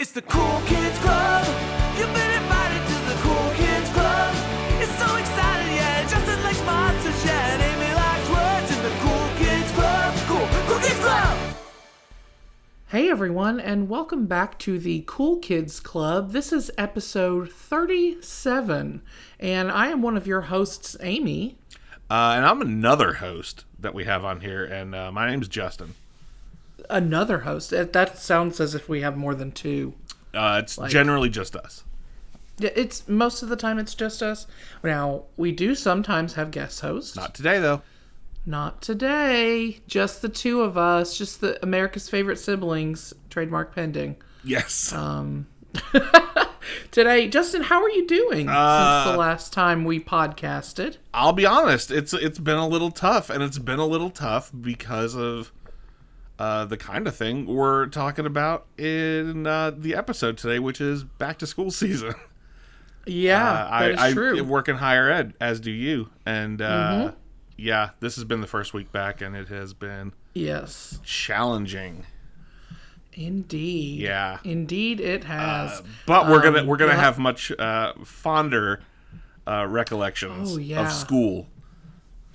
It's the Cool Kids Club. You've been invited to the Cool Kids Club. It's so exciting, yeah. Justin likes monsters, yeah. And Amy likes words in the Cool Kids Club. Cool Kids Club. Hey everyone, and welcome back to the Cool Kids Club. This is episode 37, and I am one of your hosts, Amy. And I'm another host that we have on here, and my name's Justin. Another host? That sounds as if we have more than two. It's generally just us. It's most of the time it's just us. Now, we do sometimes have guest hosts. Not today, though. Not today. Just the two of us. Just the America's favorite siblings. Trademark pending. Yes. Today, Justin, how are you doing since the last time we podcasted? I'll be honest. It's been a little tough, and it's been a little tough because of the kind of thing we're talking about in the episode today, which is back to school season. Yeah, that is true. I work in higher ed, as do you, and yeah, this has been the first week back, and it has been challenging. Indeed. Yeah. Indeed it has. But we're gonna have much fonder recollections of school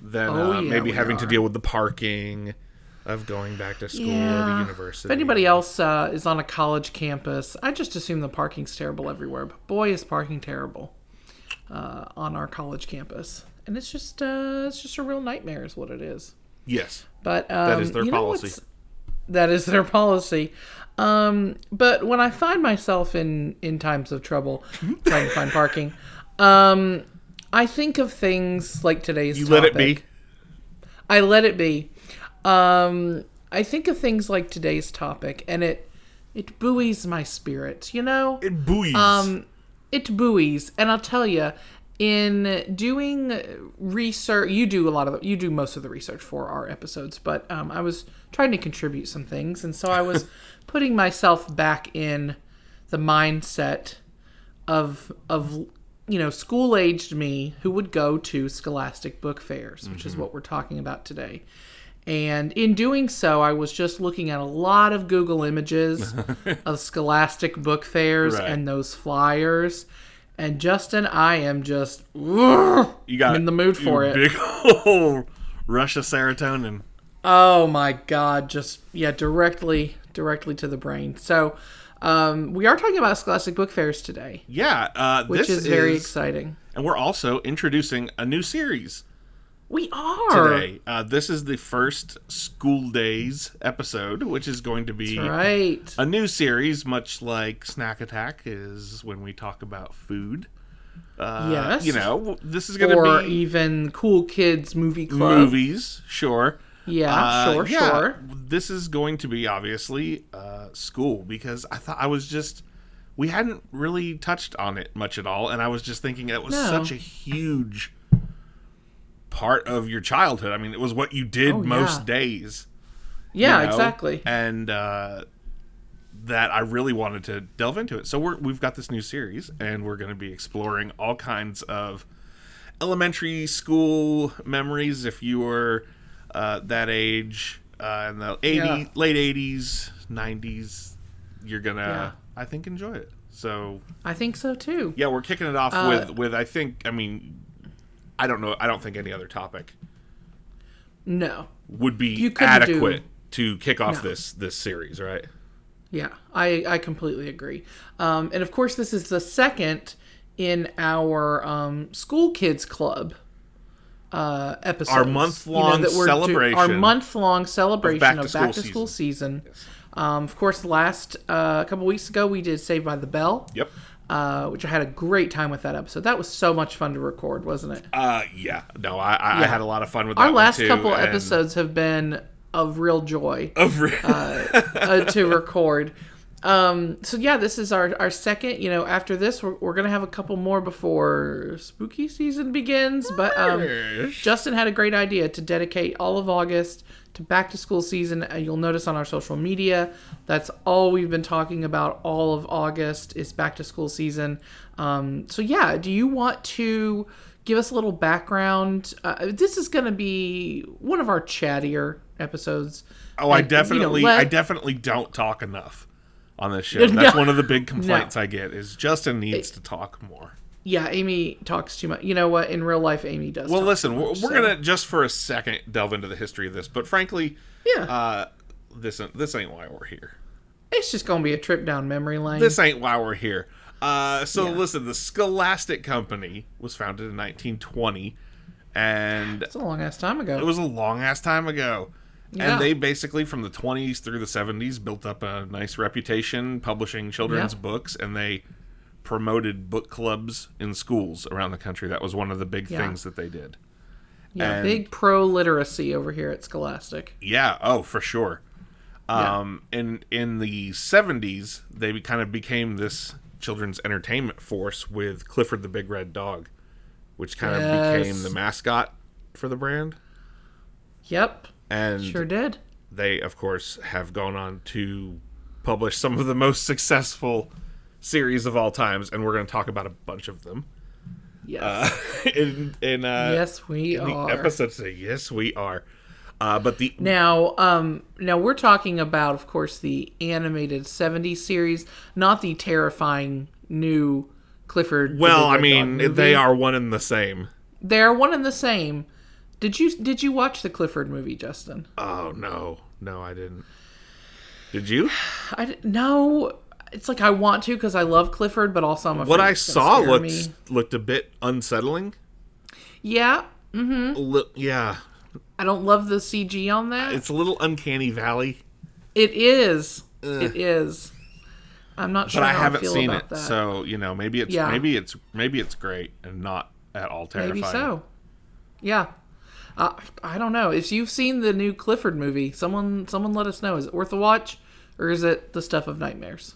than maybe having to deal with the parking of going back to school or the university. If anybody else is on a college campus, I just assume the parking's terrible everywhere. But boy, is parking terrible on our college campus. And it's just a real nightmare is what it is. Yes. But that is their policy. That is their policy. But when I find myself in times of trouble trying to find parking, I think of things like today's topic. You let it be? I let it be. I think of things like today's topic, and it buoys my spirit, you know? It buoys. It buoys. And I'll tell you, in doing research, you do most of the research for our episodes, but I was trying to contribute some things, and so I was putting myself back in the mindset of school-aged me who would go to Scholastic Book Fairs, which is what we're talking about today. And in doing so, I was just looking at a lot of Google images of Scholastic Book Fairs and those flyers. And Justin, I am just I'm in the mood for it. Big old rush of serotonin. Oh my God! Directly to the brain. So, we are talking about Scholastic Book Fairs today. Yeah, which is very exciting. And we're also introducing a new series. We are today. This is the first School Daze episode, which is going to be a new series, much like Snack Attack is when we talk about food. Yes, this is going to be, or even Cool Kids Movie Club movies. Sure. Yeah, sure. This is going to be obviously school, because we hadn't really touched on it much at all, and I was just thinking it was such a huge part of your childhood. I mean, it was what you did most days. Yeah, exactly. And that I really wanted to delve into it. So we've got this new series, and we're going to be exploring all kinds of elementary school memories. If you were that age in the late 80s, 90s, you're going to, I think, enjoy it. So I think so, too. Yeah, we're kicking it off with I don't know. I don't think any other topic would be adequate to kick off this series, right? Yeah, I completely agree. And of course, this is the second in our School Kids Club episode. Our month-long celebration. Our month-long celebration of back to school school season. Yes. Of course, last couple weeks ago, we did Saved by the Bell. Yep. Which I had a great time with that episode. That was so much fun to record, wasn't it? Yeah. No, I had a lot of fun with that. Our last couple episodes have been of real joy to record. So yeah, this is our second. After this, we're gonna have a couple more before spooky season begins. But Justin had a great idea to dedicate all of August to back to school season. You'll notice on our social media, that's all we've been talking about all of August is back to school season. So yeah, do you want to give us a little background? This is going to be one of our chattier episodes. Oh, I definitely don't talk enough on this show. That's No. one of the big complaints I get is Justin needs to talk more. Yeah, Amy talks too much. You know what? In real life, Amy does. Well, talk listen, too much, we're gonna just for a second delve into the history of this, but frankly, this ain't why we're here. It's just gonna be a trip down memory lane. This ain't why we're here. Listen, the Scholastic Company was founded in 1920, and It's a long ass time ago. it was a long ass time ago. Yeah. And they basically, from the 20s through the 70s, built up a nice reputation publishing children's books, and they promoted book clubs in schools around the country. That was one of the big things that they did. Yeah, And big pro literacy over here at Scholastic. yeah, oh, for sure. In the 70s, they kind of became this children's entertainment force with Clifford the Big Red Dog, which kind of became the mascot for the brand. Yep. And Sure did. they, of course, have gone on to publish some of the most successful series of all times, and we're going to talk about a bunch of them. Yes. Yes, we in are. the episode today. Yes, we are. But the Now we're talking about, of course, the animated 70s series, not the terrifying new Clifford. well, the I Big Red Dog mean, movie. they are one and the same. They're one and the same. Did you watch the Clifford movie, Justin? Oh no, I didn't. Did you? No. It's like I want to because I love Clifford, but also I'm afraid What I it's gonna saw scare me. looked a bit unsettling. Yeah. Yeah, I don't love the CG on that. it's a little uncanny valley, It is. It is. I'm not sure but I how haven't I feel seen about it. that. So maybe it's great and not at all terrifying. Maybe so. Yeah. I don't know. If you've seen the new Clifford movie, someone let us know. Is it worth a watch, or is it the stuff of nightmares?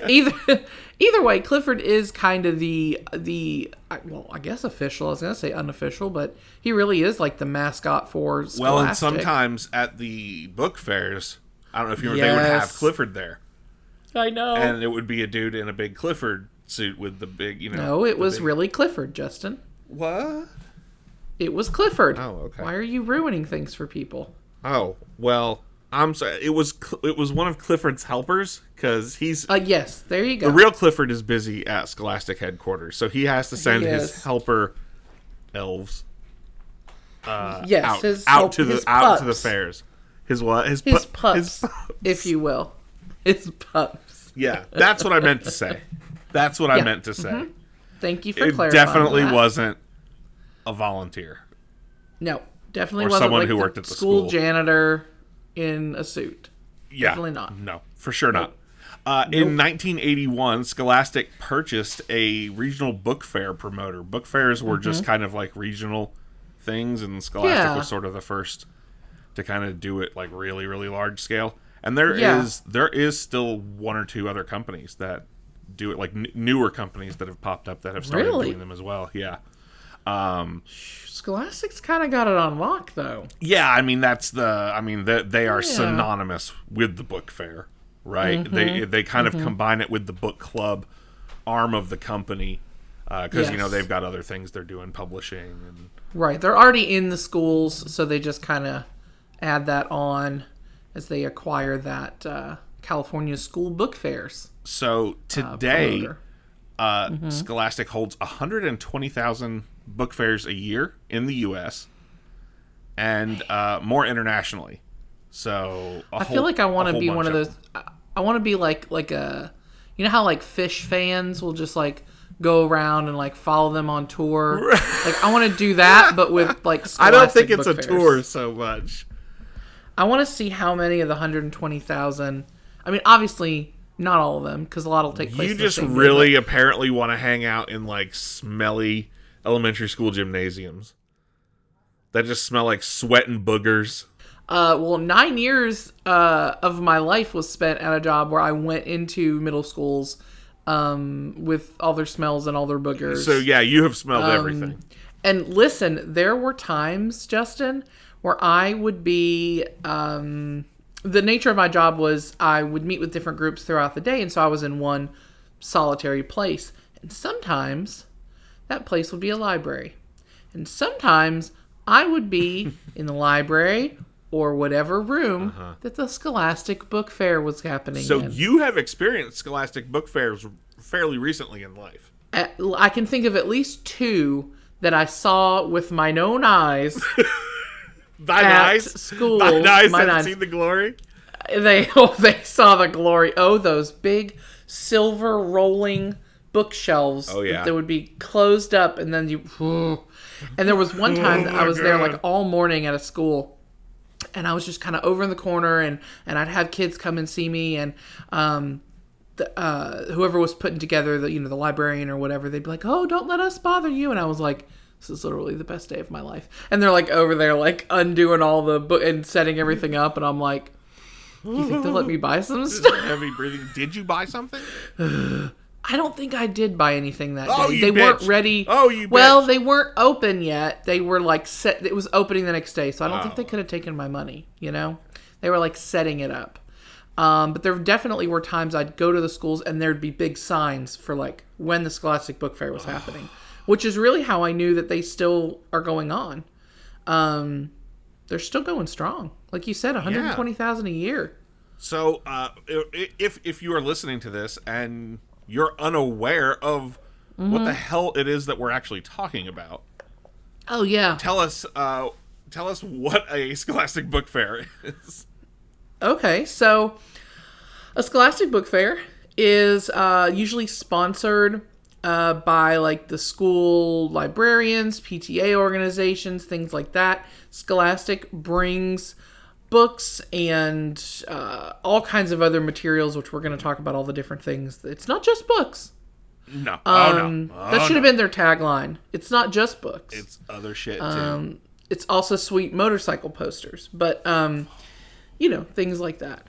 Either way, Clifford is kind of I guess official. I was gonna say unofficial, but he really is like the mascot for Scholastic. Well, and sometimes at the book fairs, I don't know if you remember, they would have Clifford there, I know. and it would be a dude in a big Clifford suit with the big, No, it was really Clifford, Justin. What? It was Clifford. Oh, okay. Why are you ruining things for people? Oh, well, I'm sorry. It was one of Clifford's helpers because he's Yes, there you go. the real Clifford is busy at Scholastic headquarters, so he has to send his Yes. helper elves Yes, out to the pups. fairs. His what? His pups, if you will. His pups. Yeah, that's what I meant to say. That's what I meant to say. Thank you for It clarifying. definitely that. wasn't a volunteer. No, definitely Or wasn't someone like who the worked at the school school. janitor in a suit. Yeah, Definitely not. No, for sure not. In 1981, Scholastic purchased a regional book fair promoter. Book fairs were just kind of like regional things, and Scholastic Yeah. was sort of the first to kind of do it like really, really large scale. And there is still one or two other companies that do it, like newer companies that have popped up that have started Really? doing them as well. Yeah. Scholastic's kind of got it on lock, though. Yeah, I mean they are synonymous with the book fair, right? They kind of combine it with the book club arm of the company because Yes. they've got other things they're doing, publishing and Right. They're already in the schools, so they just kind of add that on as they acquire that California School Book Fairs. so today promoter. Scholastic holds 120,000 book fairs a year in the U.S. and more internationally. So I feel like I want to be one of those. I want to be like a, you know how like Fish fans will just like go around and like follow them on tour. Like I want to do that, but with like I don't think Scholastic it's a book tour fairs. so much. I want to see how many of the 120,000. I mean, obviously not all of them because a lot will take place. You in the just same day, really apparently want to hang out in like smelly elementary school gymnasiums that just smell like sweat and boogers. Well, 9 years of my life was spent at a job where I went into middle schools with all their smells and all their boogers. So yeah, you have smelled everything. And listen, there were times, Justin, where I would be... the nature of my job was I would meet with different groups throughout the day, and so I was in one solitary place. And sometimes that place would be a library. And sometimes I would be in the library or whatever room that the Scholastic Book Fair was happening So in. you have experienced Scholastic Book Fairs fairly recently in life. I can think of at least 2 that I saw with mine own eyes. Thine at eyes? school. Thine eyes Mine have eyes. seen the glory? They saw the glory. Oh, those big silver rolling bookshelves. Oh, yeah. That would be closed up, and then and there was one time that I was there like all morning at a school, and I was just kind of over in the corner, and I'd have kids come and see me, and whoever was putting together the librarian or whatever, they'd be like, "Oh, don't let us bother you," and I was like, "This is literally the best day of my life." And they're like over there like undoing all the book and setting everything up, and I'm like, "You think they'll let me buy some stuff?" Heavy breathing. Did you buy something? I don't think I did buy anything that Oh, day. you They weren't bitch. ready. Oh, you Well, bitch. they weren't open yet. They were like set. It was opening the next day, so I don't think they could have taken my money. They were like setting it up. But there definitely were times I'd go to the schools and there'd be big signs for like when the Scholastic Book Fair was happening, which is really how I knew that they still are going on. They're still going strong, like you said, 120,000 a year. So, if you are listening to this and you're unaware of what the hell it is that we're actually talking about, Oh yeah. tell us what a Scholastic Book Fair is. Okay, so a Scholastic Book Fair is usually sponsored by like the school librarians, PTA organizations, things like that. Scholastic brings books and all kinds of other materials, which we're going to talk about all the different things. It's not just books. No. That should have been their tagline. It's not just books. It's other shit too. It's also sweet motorcycle posters, but things like that.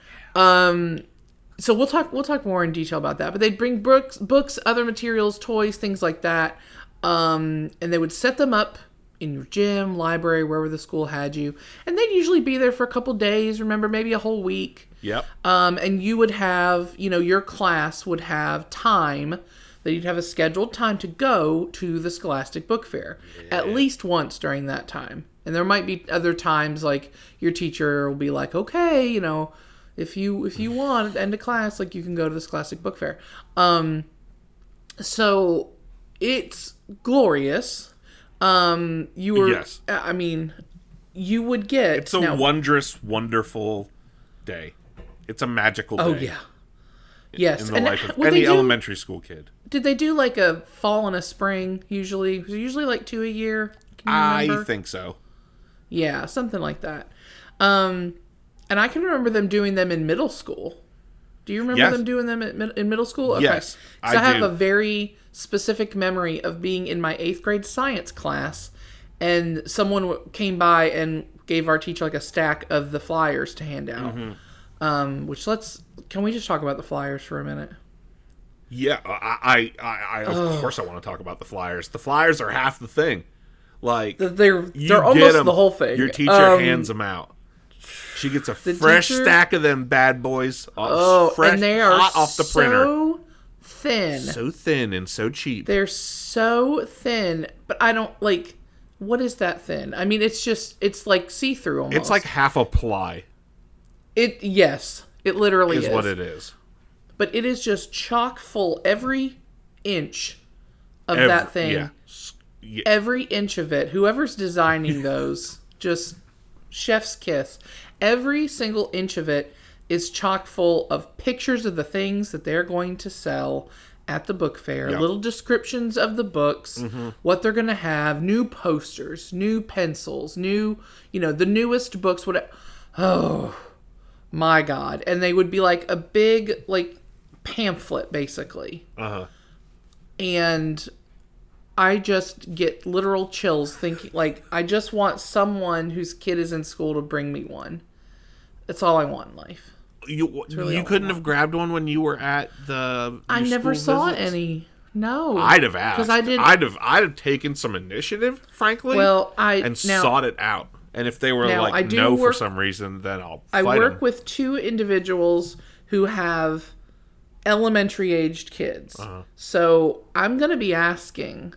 So we'll talk more in detail about that. But they'd bring books, other materials, toys, things like that, and they would set them up in your gym, library, wherever the school had you, and they'd usually be there for a couple days. Remember, maybe a whole week. Yep. And you would have, your class would have time. That you'd have a scheduled time to go to the Scholastic Book Fair at least once during that time. And there might be other times like your teacher will be like, okay, if you want at the end of class, like you can go to the Scholastic Book Fair. So it's glorious. Yes. I mean, you would get. It's a wondrous, wonderful day. It's a magical day. Oh yeah. Yes. In the life of any elementary school kid. Did they do like a fall and a spring usually? Was it usually like 2 a year? Can you remember? I think so. Yeah, something like that. And I can remember them doing them in middle school. Do you remember them doing them in middle school? Okay. Yes, I have a very specific memory of being in my 8th grade science class, and someone came by and gave our teacher like a stack of the flyers to hand out. Can we just talk about the flyers for a minute? Yeah, I of course I want to talk about the flyers. The flyers are half the thing. Like they're almost the whole thing. Your teacher hands them out. She gets a fresh stack of them bad boys. Fresh, and they are hot off the printer. So thin. So thin and so cheap. They're so thin, but I don't like. What is that thin? I mean, it's like see-through almost. It's like half a ply. Yes, it literally is what it is. But it is just chock full every inch of that thing. Yeah. Every inch of it. Whoever's designing those, just chef's kiss. Every single inch of it is chock full of pictures of the things that they're going to sell at the book fair. Yep. Little descriptions of the books, what they're going to have, new posters, new pencils, new, the newest books. Oh, my God. And they would be like a big, like, pamphlet, basically. And I just get literal chills thinking, like, I just want someone whose kid is in school to bring me one. That's all I want in life. You couldn't have grabbed one when you were at the I never saw any. No. I'd have asked. Because I did. I'd have taken some initiative, frankly. Well, sought it out. And if they were like no for some reason, then I'll fight I work them. with 2 individuals who have elementary aged kids. So I'm going to be asking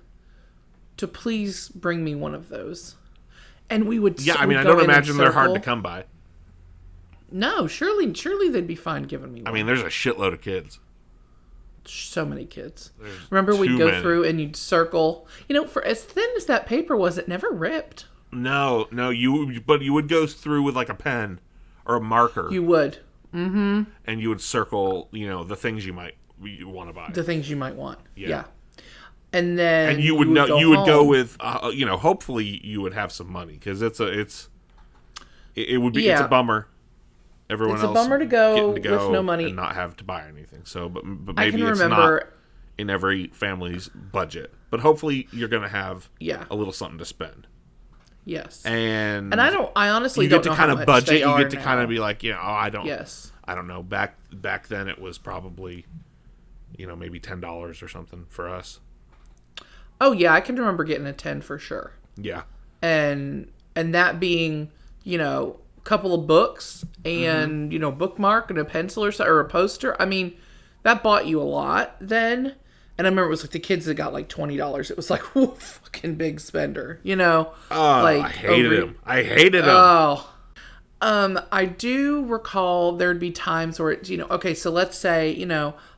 to please bring me one of those. And we would I mean, I don't imagine they're hard to come by. No, surely they'd be fine giving me one. I mean, there's a shitload of kids. So many kids. There's Remember, we'd too go many. through and you'd circle. For as thin as that paper was, it never ripped. No, but you would go through with like a pen or a marker. You would. Mm-hmm. And you would circle, the things you want to buy. The things you might want. Yeah. Yeah. And then And you would go with, hopefully you would have some money, because it's a bummer. Everyone It's a else bummer to go getting to with no money. and not have to buy anything. So, but I maybe can it's remember, not in every family's budget. But hopefully you're going to have a little something to spend. Yes. And I honestly you don't get know to kind how of much budget. they You are get to kind now. of be like, I don't. Yes. I don't know. Back then it was probably, maybe $10 or something for us. Oh yeah, I can remember getting a 10 for sure. Yeah. And that being, a couple of books and bookmark and a pencil or a poster. I mean, that bought you a lot then. And I remember it was like the kids that got like $20. It was like, whoa, fucking big spender, Oh, I hated him. Oh. I do recall there'd be times where it's, okay, so let's say,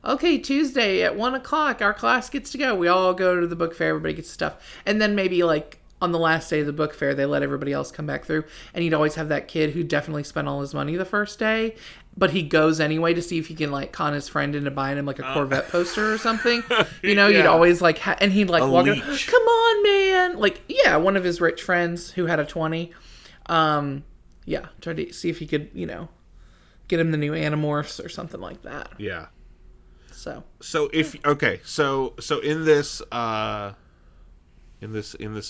okay, Tuesday at 1:00, our class gets to go. We all go to the book fair. Everybody gets stuff. And then maybe like on the last day of the book fair, they let everybody else come back through. And you'd always have that kid who definitely spent all his money the first day, but he goes anyway to see if he can like con his friend into buying him like a Corvette poster or something. You'd always like, and he'd like walk in, come on, man. Like, yeah, one of his rich friends who had a 20. Tried to see if he could, get him the new Animorphs or something like that. Yeah. So in this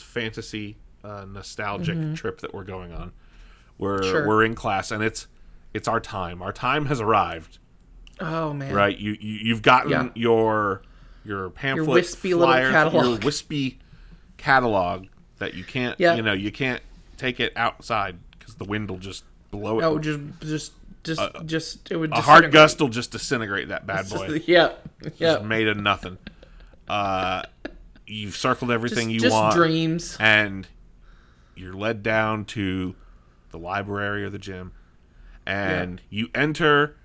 fantasy nostalgic trip that we're going on, we're in class, and it's our time. Our time has arrived. Oh man! Right, you've gotten your pamphlet, your wispy flyer, little catalog, your wispy catalog that you can't you can't take it outside because the wind will just blow it. Oh, just it would. A hard gust will just disintegrate that bad boy. Yeah. Just made of nothing. You've circled everything you just want. Dreams. And you're led down to the library or the gym. And you enter,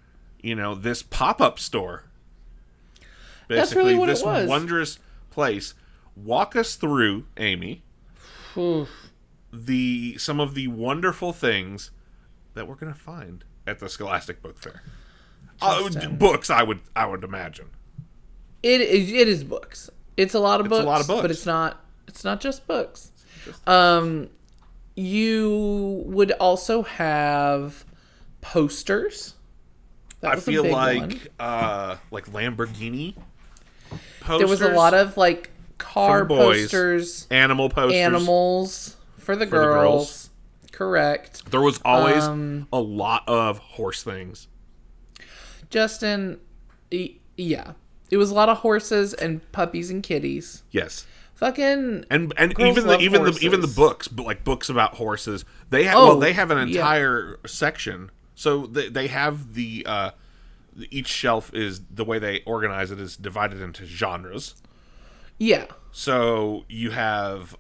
this pop-up store. Basically, that's really what this it was. Wondrous place. Walk us through, Amy, some of the wonderful things that we're going to find at the Scholastic Book Fair. Books, I would imagine. It is books. It's a lot of books. But it's not just books. You would also have posters. I feel like Lamborghini posters. There was a lot of like car posters, animal posters, animals for the girls. Correct. There was always a lot of horse things. Justin, yeah. It was a lot of horses and puppies and kitties. Yes. Fucking and even the books, but like books about horses. They have an entire section. So they have the each shelf is the way they organize it is divided into genres. Yeah. So you have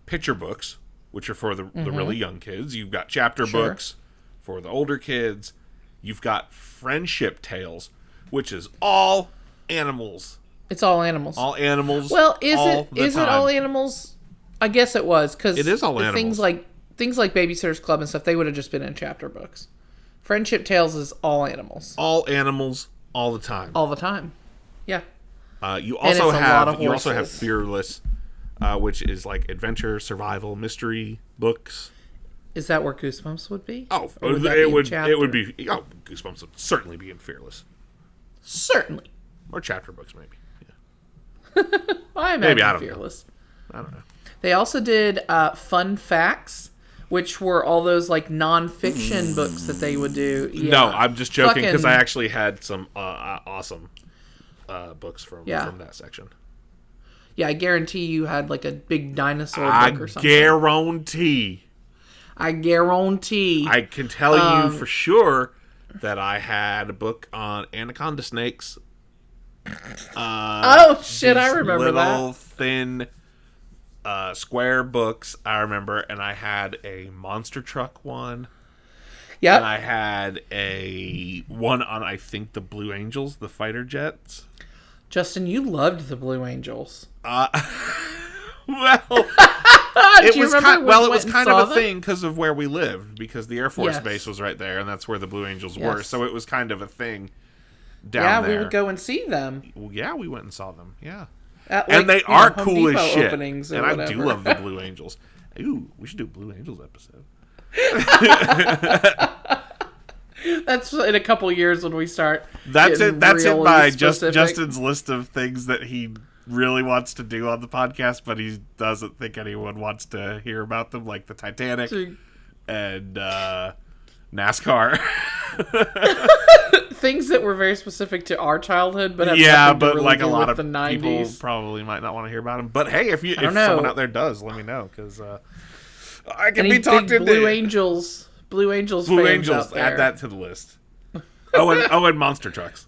picture books, which are for the really young kids. You've got chapter books for the older kids. You've got friendship tales, which is all animals. It's all animals. All animals. Well, is it all animals? I guess it was, because it is all animals. Things like Babysitter's Club and stuff, they would have just been in chapter books. Friendship Tales is all animals. All animals, all the time. All the time. Yeah. You also have Fearless, which is like adventure, survival, mystery books. Is that where Goosebumps would be? Oh, it would be. Oh, Goosebumps would certainly be in Fearless. Certainly. Or chapter books, maybe. Yeah. I imagine Fearless. I don't know. They also did Fun Facts, which were all those like non-fiction books that they would do. Yeah. No, I'm just joking because I actually had some awesome books from that section. Yeah, I guarantee you had like a big dinosaur book or something. I guarantee. I can tell you for sure that I had a book on anaconda snakes. Oh shit! I remember that. Little thin, square books. I remember, and I had a monster truck one. Yeah. And I had one on, I think, the Blue Angels, the fighter jets. Justin, you loved the Blue Angels. Well, Do it you was remember when we went and kind saw of a them? thing because of where we lived, because the Air Force Yes. Base was right there, and that's where the Blue Angels were. Yes. So it was kind of a thing down there. We would go and see them. Well, yeah, we went and saw them. Yeah. At, And they are Home cool as Depot shit. openings or And I whatever. do love the Blue Angels. Ooh, we should do a Blue Angels episode. That's in a couple years when we start. That's getting it. That's it really by specific. Justin's list of things that he really wants to do on the podcast, but he doesn't think anyone wants to hear about them, like the Titanic and NASCAR. Things that were very specific to our childhood, but have Yeah, nothing to but really like do a lot with of the people 90s. probably might not want to hear about them. But hey, if don't someone know. out there does, let me know, because I can Any be talked big into. Blue Angels Blue fans Angels, out there. add that to the list. And monster trucks.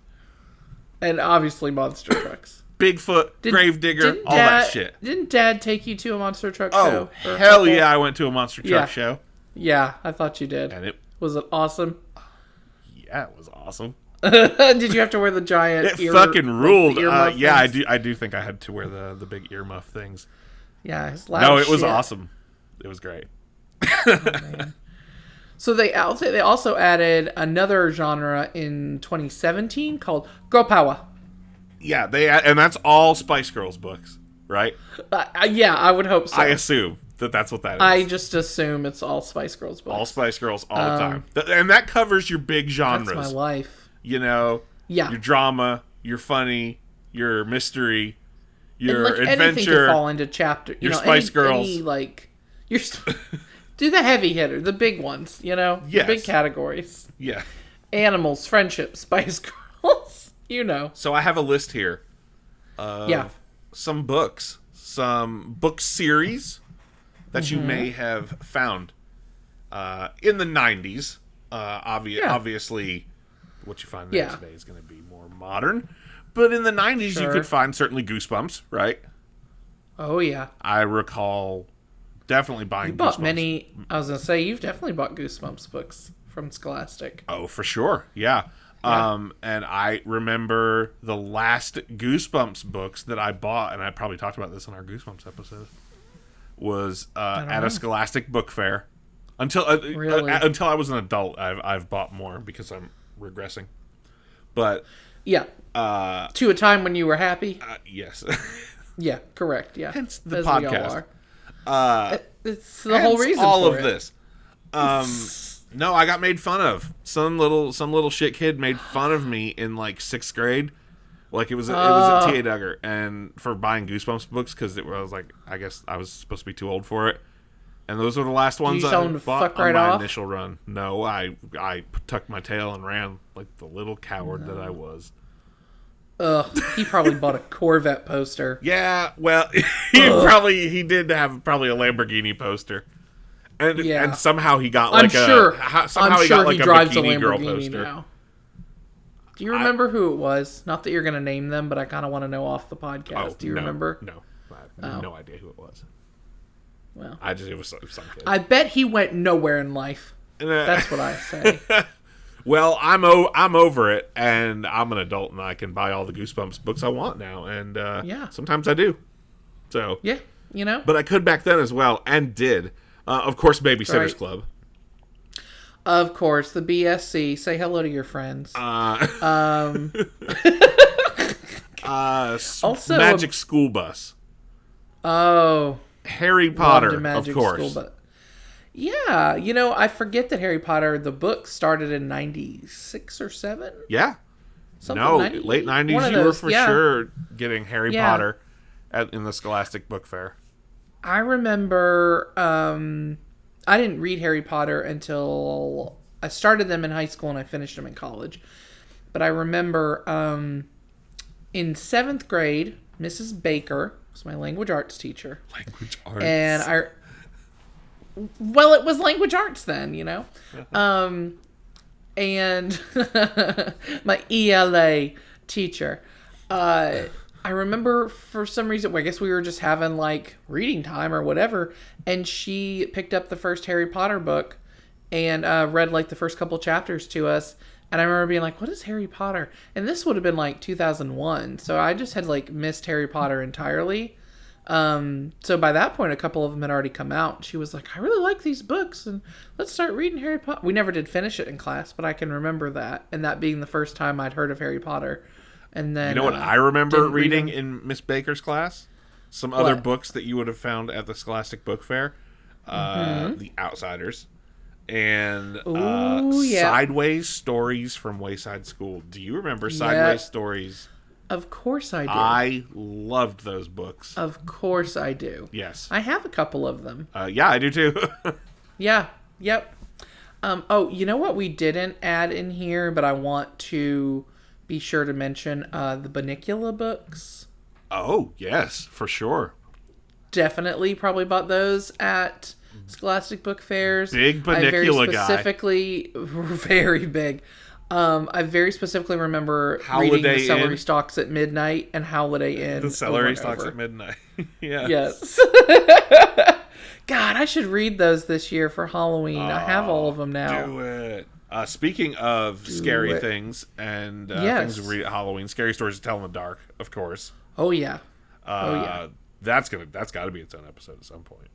And obviously monster trucks. Bigfoot, Gravedigger, Didn't all that shit. Didn't Dad take you to a monster truck Oh, show? Or a hell couple? yeah, I went to a monster truck Yeah. show. Yeah, I thought you did. And Was it awesome? it was awesome. Did you have to wear the giant It fucking ruled. the earmuff Yeah, things? I do think I had to wear the big earmuff things. Yeah, it's loud No, as it was shit. awesome. It was great. So they also added another genre in 2017 called Girl Power. Yeah, and that's all Spice Girls books, right? Yeah, I would hope so. I assume that's what that is. I just assume it's all Spice Girls books. All Spice Girls all the time. And that covers your big genres. That's my life. You know, Yeah. your drama, your funny, your mystery, your And, like, anything adventure. to fall into chapter. your Spice Girls. Do the heavy hitter, the big ones. You know, Yes. the big categories. Yeah. Animals, friendship, Spice Girls. You know. So I have a list here of some books, some book series that you may have found in the 90s. Obviously, what you find there today is going to be more modern. But in the 90s, you could find certainly Goosebumps, right? Oh, yeah. I recall definitely buying You bought Goosebumps. many. I was going to say, you've definitely bought Goosebumps books from Scholastic. Oh, for sure. Yeah. And I remember the last Goosebumps books that I bought, and I probably talked about this in our Goosebumps episode, was at a Scholastic Book Fair. Until I was an adult, I've bought more because I'm regressing. But Yeah. To a time when you were happy? yes. Yeah, correct. Yeah. Hence the As we all podcast. are. It's the whole Hence reason all for of it. this. No, I got made fun of. Some little shit kid made fun of me in like 6th grade. Like it was at T.A. Duggar, and for buying Goosebumps books because I was like, I guess I was supposed to be too old for it. And those were the last ones you I tell him to bought fuck on right my off? initial run. No, I tucked my tail and ran like the little coward that I was. Ugh. He probably bought a Corvette poster. Yeah, well, he did have probably a Lamborghini poster. And somehow he got like he drives a bikini girl Lamborghini poster. now. Do you remember who it was? Not that you're going to name them, but I kind of want to know off the podcast. Do you remember? No, I have no idea who it was. Well, it was some kid. I bet he went nowhere in life. That's what I say. Well, I'm over it, and I'm an adult, and I can buy all the Goosebumps books I want now, and sometimes I do. So Yeah, you know. but I could back then as well, and did. Of course, Babysitter's Right. Club. Of course, the BSC. Say hello to your friends. Also, Magic School Bus. Oh, Harry loved Potter, a Magic of course. School, but yeah, you know, I forget that Harry Potter the book started in 96 or 7. Yeah. Something No, 90 late 90s, one of you were those, for yeah. sure getting Harry Yeah. Potter in the Scholastic Book Fair. I remember I didn't read Harry Potter until I started them in high school and I finished them in college. But I remember in 7th grade, Mrs. Baker was my language arts teacher. Language arts. And it was language arts then, you know. And my ELA teacher, I remember for some reason, I guess we were just having like reading time or whatever, and she picked up the first Harry Potter book and read like the first couple chapters to us. And I remember being like, what is Harry Potter? And this would have been like 2001. So I just had like missed Harry Potter entirely. So by that point, a couple of them had already come out. She was like, I really like these books and let's start reading Harry Potter. We never did finish it in class, but I can remember that. And that being the first time I'd heard of Harry Potter. And then, you know what I remember reading in Miss Baker's class? Some other books that you would have found at the Scholastic Book Fair. The Outsiders. And Sideways Stories from Wayside School. Do you remember Sideways Stories? Of course I do. I loved those books. Of course I do. Yes. I have a couple of them. Yeah, I do too. Yeah. Yep. You know what we didn't add in here, but I want to be sure to mention the Bunnicula books. Oh, yes, for sure. Definitely probably bought those at Scholastic Book Fairs. Big Bunnicula guy. Very big. I very specifically remember reading the Celery Stalks at Midnight and Holiday Inn. The Celery Stalks at Midnight. Yeah. Yes. God, I should read those this year for Halloween. I have all of them now. Do it. Speaking of scary things and things we read at Halloween, Scary Stories to Tell in the Dark, of course. Oh yeah. That's got to be its own episode at some point.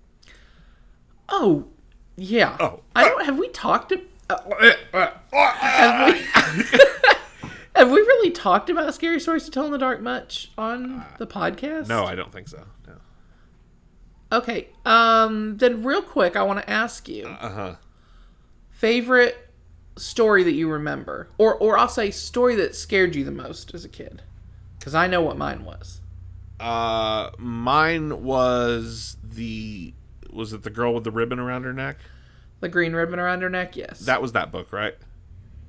Oh yeah. Oh. Have we talked? Have we really talked about Scary Stories to Tell in the Dark much on the podcast? No, I don't think so. No. Okay. Then real quick, I want to ask you. Favorite story that you remember, or I'll say story that scared you the most as a kid, because I know what mine was. Mine was it the girl with the ribbon around her neck? The green ribbon around her neck, yes. That was that book, right?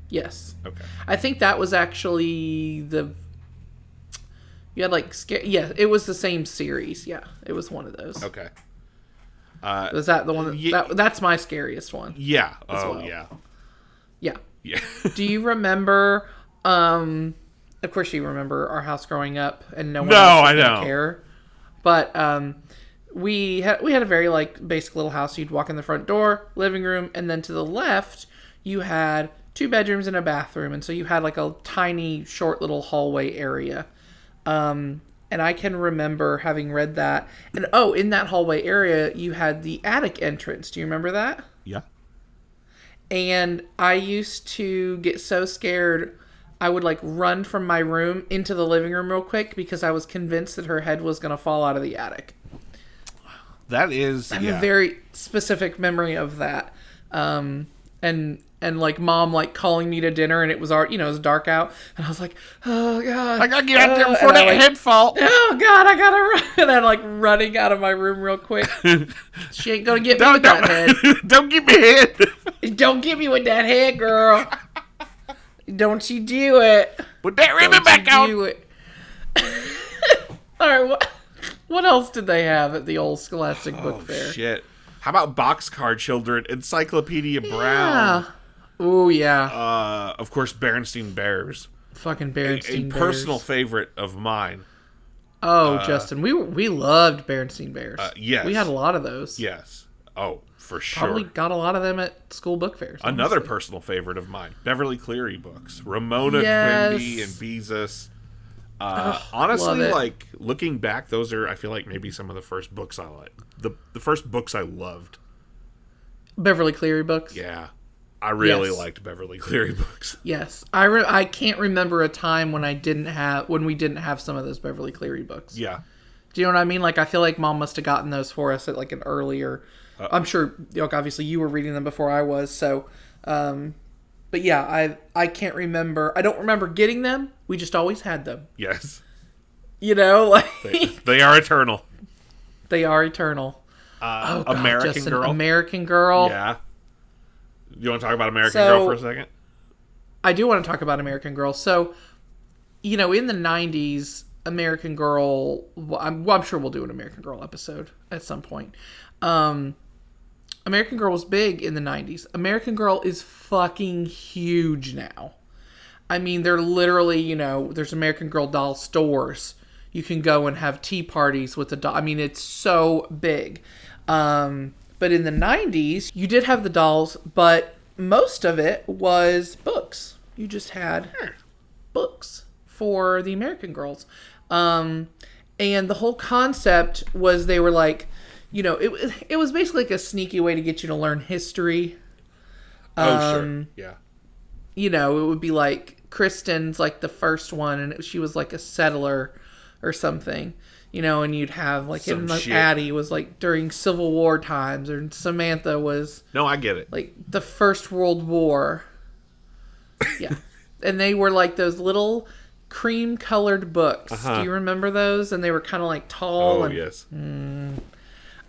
Yes. Okay. I think that was actually you had like yeah, it was the same series. Yeah, it was one of those. Okay. Was that the one that's my scariest one? Yeah. Yeah. Yeah. Do you remember? Of course, you remember our house growing up, and no one I didn't don't care. But we had a very like basic little house. You'd walk in the front door, living room, and then to the left you had 2 bedrooms and a bathroom, and so you had like a tiny, short little hallway area. And I can remember having read that. And in that hallway area, you had the attic entrance. Do you remember that? Yeah. And I used to get so scared, I would like run from my room into the living room real quick because I was convinced that her head was going to fall out of the attic. That is, I have a very specific memory of that. And like mom like calling me to dinner, and it was it was dark out, and I was like, oh god, I gotta get out there before that head fall. Oh god, I gotta run, and I'm like running out of my room real quick. She ain't gonna get me with that head. Don't get me head. Don't get me with that head, girl. Don't you do it. Put that ribbon back on. Do it. All right, what else did they have at the old Scholastic Book Fair? Shit. How about Boxcar Children, Encyclopedia Brown? Oh, yeah. Of course, Berenstain Bears. Fucking Berenstain Bears. A personal favorite of mine. Oh, Justin, we loved Berenstain Bears. Yes. We had a lot of those. Yes. Oh, for sure. Probably got a lot of them at school book fairs. Another honestly. personal favorite of mine, Beverly Cleary books. Ramona Quimby and Beezus. Honestly, like, looking back, those are, I feel like, maybe some of the first books I liked. The first books I loved. Beverly Cleary books? Yeah. I really liked Beverly Cleary books. Yes. I can't remember a time when we didn't have some of those Beverly Cleary books. Yeah. Do you know what I mean? Like, I feel like mom must have gotten those for us at like an earlier... I'm sure, obviously you were reading them before I was, so... but yeah, I can't remember... I don't remember getting them. We just always had them. Yes. You know? Like they are eternal. They are eternal. God, American Justin, Girl. American Girl. Yeah. You want to talk about American Girl for a second? I do want to talk about American Girl. So, in the 90s, American Girl... I'm sure we'll do an American Girl episode at some point. American Girl was big in the 90s. American Girl is fucking huge now. I mean, they're literally, there's American Girl doll stores. You can go and have tea parties with the doll. I mean, it's so big. But in the 90s, you did have the dolls, but most of it was books. You just had books for the American Girls. And the whole concept was they were like, you know, it was basically like a sneaky way to get you to learn history. Sure. Yeah. You know, it would be like Kristen's like the first one, and she was like a settler or something. You know, and you'd have like Addie was like during Civil War times, or Samantha was No, I get it. like the First World War. Yeah. And they were like those little cream colored books. Do you remember those? And they were kind of like tall. Oh, yes.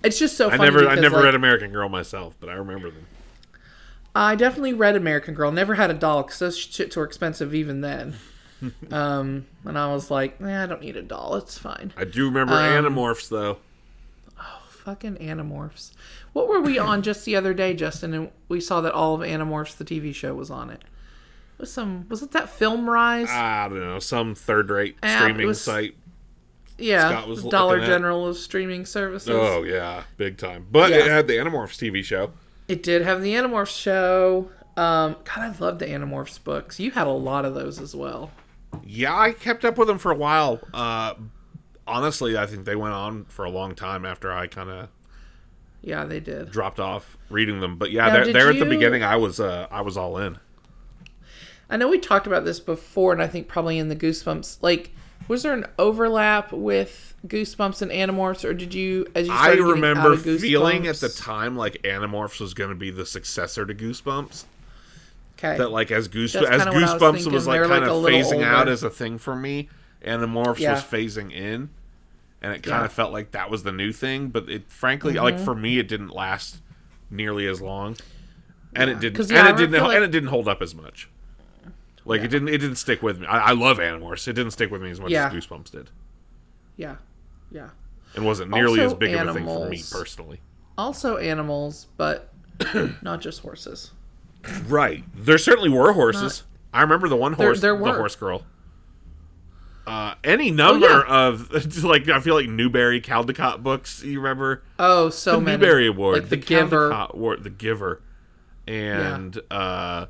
It's just so funny. I never read American Girl myself, but I remember them. I definitely read American Girl. Never had a doll because those shits were expensive even then. And I was like, I don't need a doll. It's fine. I do remember Animorphs, though. Oh, fucking Animorphs. What were we on just the other day, Justin? And we saw that all of Animorphs, the TV show, was on it. Was it that Film Rise? I don't know. Some third-rate streaming site. Yeah. Scott was Dollar General of streaming services. Oh, yeah. Big time. But it had the Animorphs TV show. It did have the Animorphs show. God, I love the Animorphs books. You had a lot of those as well. Yeah, I kept up with them for a while. Honestly, I think they went on for a long time after I kind of they did. Dropped off reading them. But yeah, they're at the beginning. I was all in. I know we talked about this before, and I think probably in the Goosebumps. Like, was there an overlap with Goosebumps and Animorphs, or did you, as you started getting out of Goosebumps, feeling at the time like Animorphs was going to be the successor to Goosebumps. Okay. That like as Goosebumps was like kind of phasing out as a thing for me, Animorphs was phasing in, and it kind of felt like that was the new thing. But it, frankly, like for me, it didn't last nearly as long, and it didn't, and it didn't hold up as much. Like it didn't stick with me. I love Animorphs. It didn't stick with me as much as Goosebumps did. Yeah, yeah. It wasn't nearly as big of a thing for me personally. Also animals, but not just horses. Right. There certainly were horses. I remember the one horse, there the were. horse girl. Any number of, like, I feel like Newbery Caldecott books, you remember? Oh, so the many. The Newbery Award. Like the Giver. Award, the Giver. And A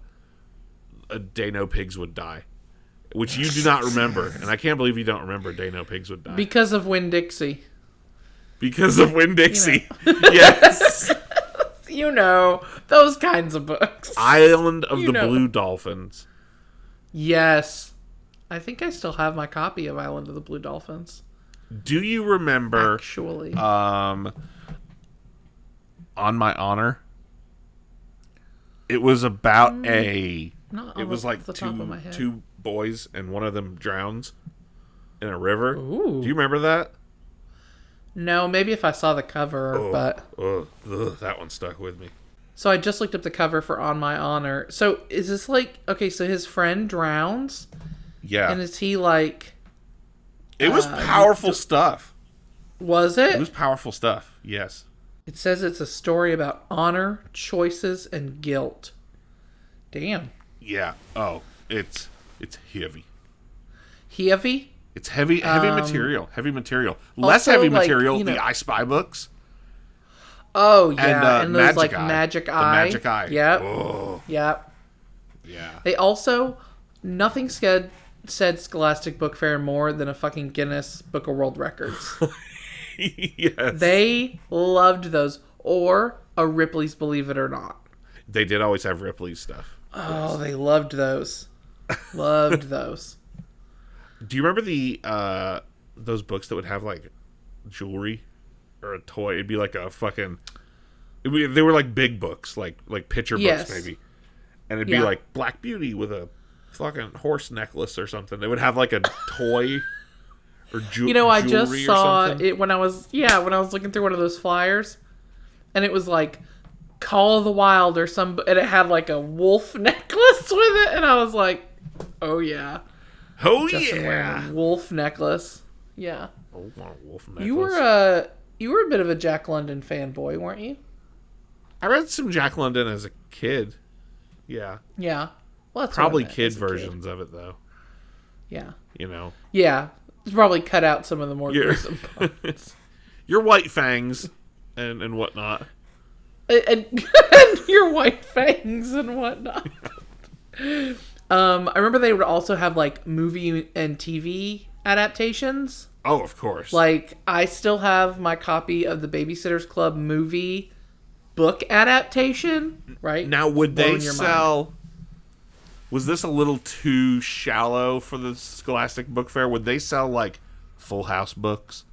Day No Pigs Would Die. Which you do not remember. And I can't believe you don't remember Day No Pigs Would Die. Because of Winn-Dixie. Because of Winn-Dixie. Yes. You know, those kinds of books. Island of the Blue Dolphins. Yes. I think I still have my copy of Island of the Blue Dolphins. Do you remember... Actually. On My Honor? It was about it was like two boys and one of them drowns in a river. Ooh. Do you remember that? No, maybe if I saw the cover, but... that one stuck with me. So I just looked up the cover for On My Honor. So is this like... Okay, so his friend drowns? Yeah. And is he like... It was powerful stuff. Was it? It was powerful stuff, yes. It says it's a story about honor, choices, and guilt. Damn. Yeah. Oh, it's heavy. Heavy? It's heavy material. Heavy material. Less heavy material, the I Spy books. Oh, yeah. And those Magic Eye. Magic Eye. The Magic Eye. Yep. Oh. Yep. Yeah. They also... Nothing said Scholastic Book Fair more than a fucking Guinness Book of World Records. Yes. They loved those. Or a Ripley's Believe It or Not. They did always have Ripley's stuff. Oh, they loved those. Loved those. Do you remember the those books that would have like jewelry or a toy? It'd be like a fucking... they were like big books, like picture books maybe. And it'd be like Black Beauty with a fucking horse necklace or something. They would have like a toy or jewelry. I just saw it when I was looking through one of those flyers, and it was like Call of the Wild or and it had like a wolf necklace with it, and I was like, oh yeah. Oh Justin wearing a wolf necklace. Yeah. Oh, a wolf necklace. You were a bit of a Jack London fanboy, weren't you? I read some Jack London as a kid. Yeah. Yeah. Well, that's probably kid versions of it though. Yeah. Yeah. It's probably cut out some of the more gruesome parts. Your White Fangs and whatnot. and your white fangs and whatnot. I remember they would also have like movie and TV adaptations. Oh, of course. Like, I still have my copy of the Babysitter's Club movie book adaptation, right? Now, would they Blowing your sell... mind. Was this a little too shallow for the Scholastic Book Fair? Would they sell, like, Full House books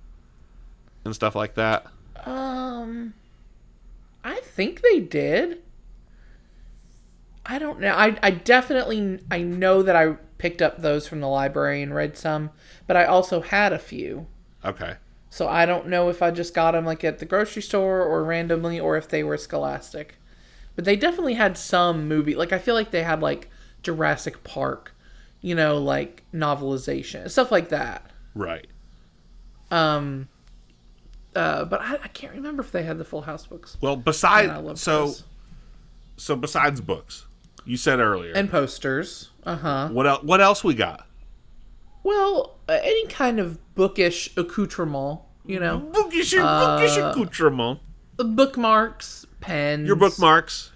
and stuff like that? I think they did. I don't know. I definitely... I know that I picked up those from the library and read some, but I also had a few. Okay. So I don't know if I just got them, like, at the grocery store or randomly, or if they were Scholastic. But they definitely had some movie... Like, I feel like they had, like... Jurassic Park, like novelization, stuff like that. Right. But I can't remember if they had the Full House books. Well, besides books, you said earlier, and posters. What else we got? Well, any kind of bookish accoutrement, Bookish accoutrement. Bookmarks, pens. Your bookmarks.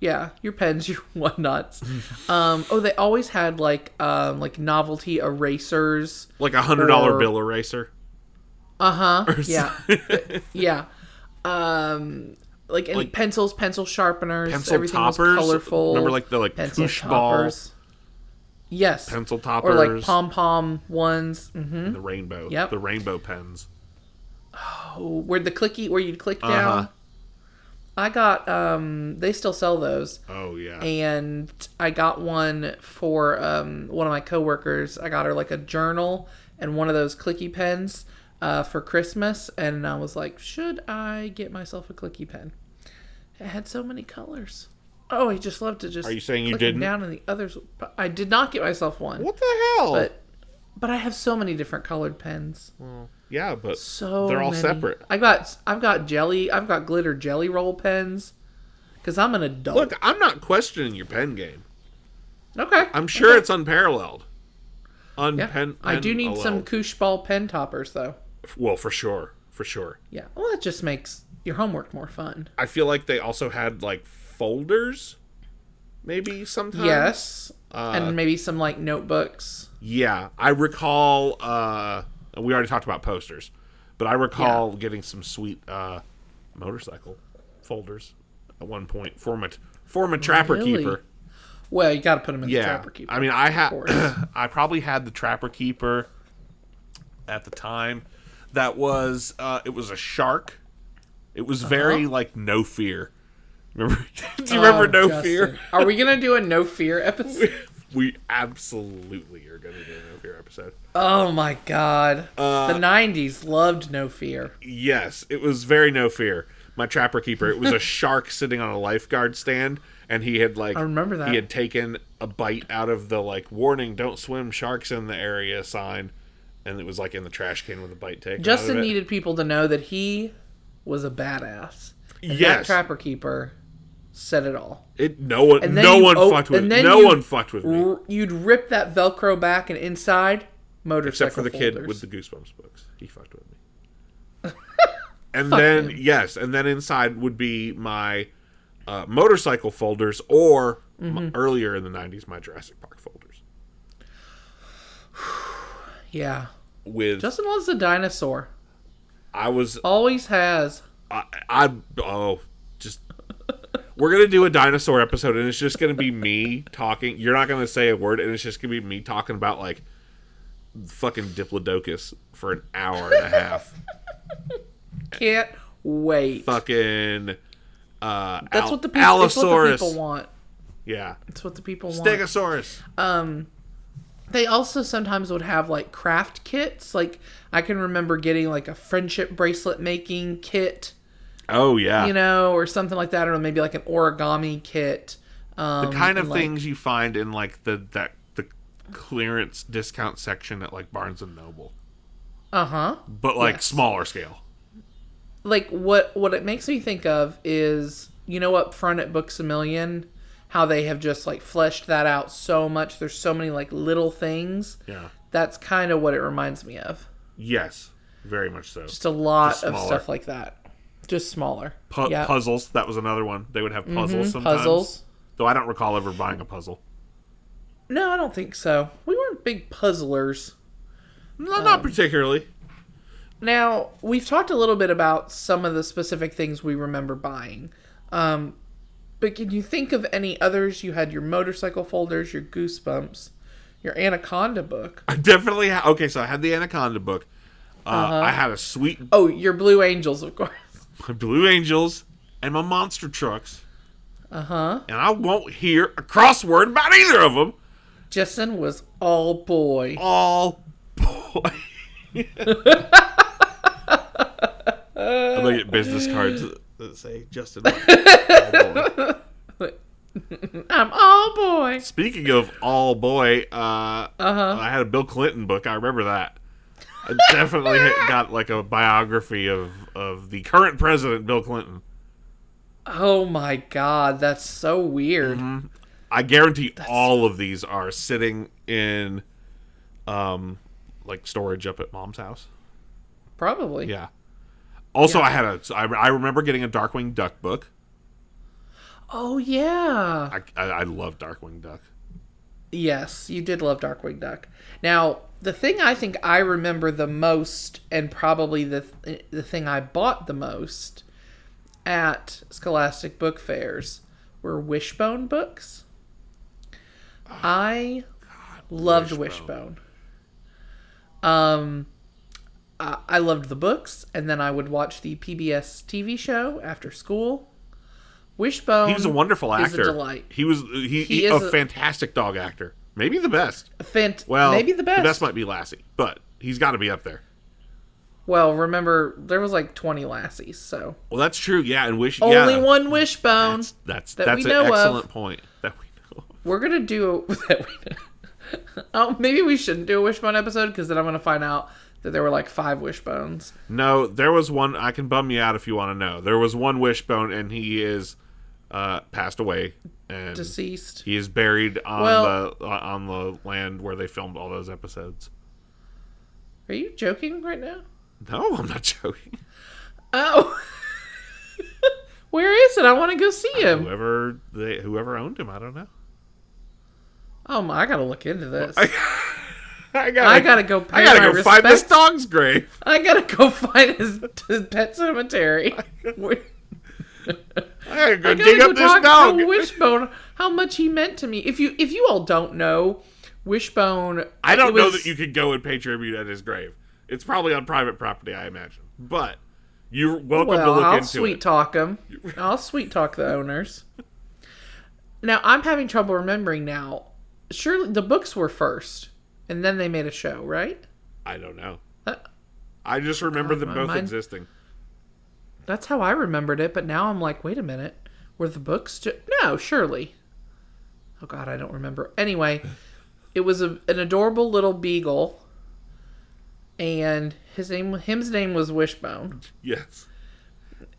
Yeah, your pens, your whatnots. They always had like novelty erasers, like $100 bill eraser. Yeah, yeah. Like any pencils, pencil sharpeners, pencil everything toppers. was colorful. Remember, like the pencil push toppers. Ball. Yes, pencil toppers, or like pom ones. Mm-hmm. And the rainbow. Yep, the rainbow pens. Oh, where you'd click down. I got, they still sell those. Oh, yeah. And I got one for one of my coworkers. I got her like a journal and one of those clicky pens for Christmas. And I was like, should I get myself a clicky pen? It had so many colors. Oh, I just loved to just... Are you saying you click didn't? Down in the others. I did not get myself one. What the hell? But I have so many different colored pens. Well, yeah, but so they're all many. separate. I've got glitter jelly roll pens because I'm an adult. Look, I'm not questioning your pen game. Okay. I'm sure it's unparalleled. I do need some koosh ball pen toppers though. Well, for sure. Yeah. Well, that just makes your homework more fun. I feel like they also had like folders, maybe sometimes. Yes. And maybe some like notebooks. Yeah, I recall. We already talked about posters, but I recall getting some sweet motorcycle folders at one point for my Trapper Keeper. Well, you got to put them in the Trapper Keeper. I mean, I probably had the Trapper Keeper at the time. That was it was a shark. It was very like No Fear. Remember? Do you remember No Justin. Fear? Are we gonna do a No Fear episode? We absolutely are going to do a No Fear episode. Oh my god. The 90s loved No Fear. Yes, it was very No Fear. My Trapper Keeper. It was a shark sitting on a lifeguard stand, and he had like... I remember that. He had taken a bite out of the like, warning, don't swim, sharks in the area sign, and it was like in the trash can with a bite taken Justin out of it. needed people to know that he was a badass. And yes. That Trapper Keeper said it all. No one fucked with me. You'd rip that Velcro back and inside, motorcycle Except for the folders. kid with the Goosebumps books. He fucked with me. And then, and then inside would be my motorcycle folders or earlier in the 90s, my Jurassic Park folders. Yeah. With Justin was a dinosaur. I was... Always has. We're going to do a dinosaur episode, and it's just going to be me talking. You're not going to say a word, and it's just going to be me talking about, like, fucking Diplodocus for an hour and a half. Can't wait. Fucking that's what the people, Allosaurus. It's what the people want. Yeah. It's what the people want. Stegosaurus. They also sometimes would have, like, craft kits. Like, I can remember getting, like, a friendship bracelet making kit. Oh, yeah. Or something like that. Or maybe, like, an origami kit. The kind of things you find in, like, the clearance discount section at, like, Barnes & Noble. Uh-huh. But, like, smaller scale. Like, what it makes me think of is, up front at Books A Million, how they have just, like, fleshed that out so much. There's so many, like, little things. Yeah. That's kind of what it reminds me of. Yes. Very much so. Just a lot of stuff like that. Just smaller. Yep. Puzzles. That was another one. They would have puzzles sometimes. Puzzles. Though I don't recall ever buying a puzzle. No, I don't think so. We weren't big puzzlers. No, not particularly. Now, we've talked a little bit about some of the specific things we remember buying. But can you think of any others? You had your motorcycle folders, your Goosebumps, your Anaconda book. I definitely had... Okay, so I had the Anaconda book. I had a sweet... Oh, your Blue Angels, of course. My Blue Angels and my monster trucks. Uh-huh. And I won't hear a crossword about either of them. Justin was all boy. All boy. I'm going to get business cards that say Justin. All boy. I'm all boy. Speaking of all boy, I had a Bill Clinton book. I remember that. I definitely got like a biography of the current president, Bill Clinton. Oh my God, that's so weird. Mm-hmm. I guarantee all of these are sitting in, like storage up at Mom's house. Probably. Yeah. Also, yeah. I remember getting a Darkwing Duck book. Oh yeah. I love Darkwing Duck. Yes, you did love Darkwing Duck. Now, the thing I think I remember the most, and probably the thing I bought the most at Scholastic Book Fairs, were Wishbone books. I loved Wishbone. I loved the books, and then I would watch the PBS TV show after school. Wishbone. He was a wonderful actor. Is a delight. He was a fantastic dog actor. Maybe the best. Maybe the best. The best might be Lassie, but he's got to be up there. Well, remember there was like 20 Lassies, so. Well, that's true. Yeah, and only one Wishbone. That's an excellent point that we know. We're gonna do oh, maybe we shouldn't do a Wishbone episode because then I'm gonna find out that there were like 5 Wishbones. No, there was one. I can bum you out if you want to know. There was one Wishbone, and he is passed away and deceased. He is buried on the land where they filmed all those episodes. Are you joking right now? No, I'm not joking. Oh, where is it? I want to go see him. Whoever owned him, I don't know. Oh my! I gotta look into this. I gotta go find this dog's grave. I gotta go find his pet cemetery. I gotta go dig up this dog. Wishbone, how much he meant to me. If you all don't know, Wishbone. I don't know that you could go and pay tribute at his grave. It's probably on private property, I imagine. But you're welcome to look into it. I'll sweet talk him. I'll sweet talk the owners. Now I'm having trouble remembering now. Surely the books were first. And then they made a show, right? I don't know. I just remember them both existing. That's how I remembered it, but now I'm like, wait a minute. Were the books No, surely. Oh, God, I don't remember. Anyway, it was an adorable little beagle, and his name was Wishbone. Yes.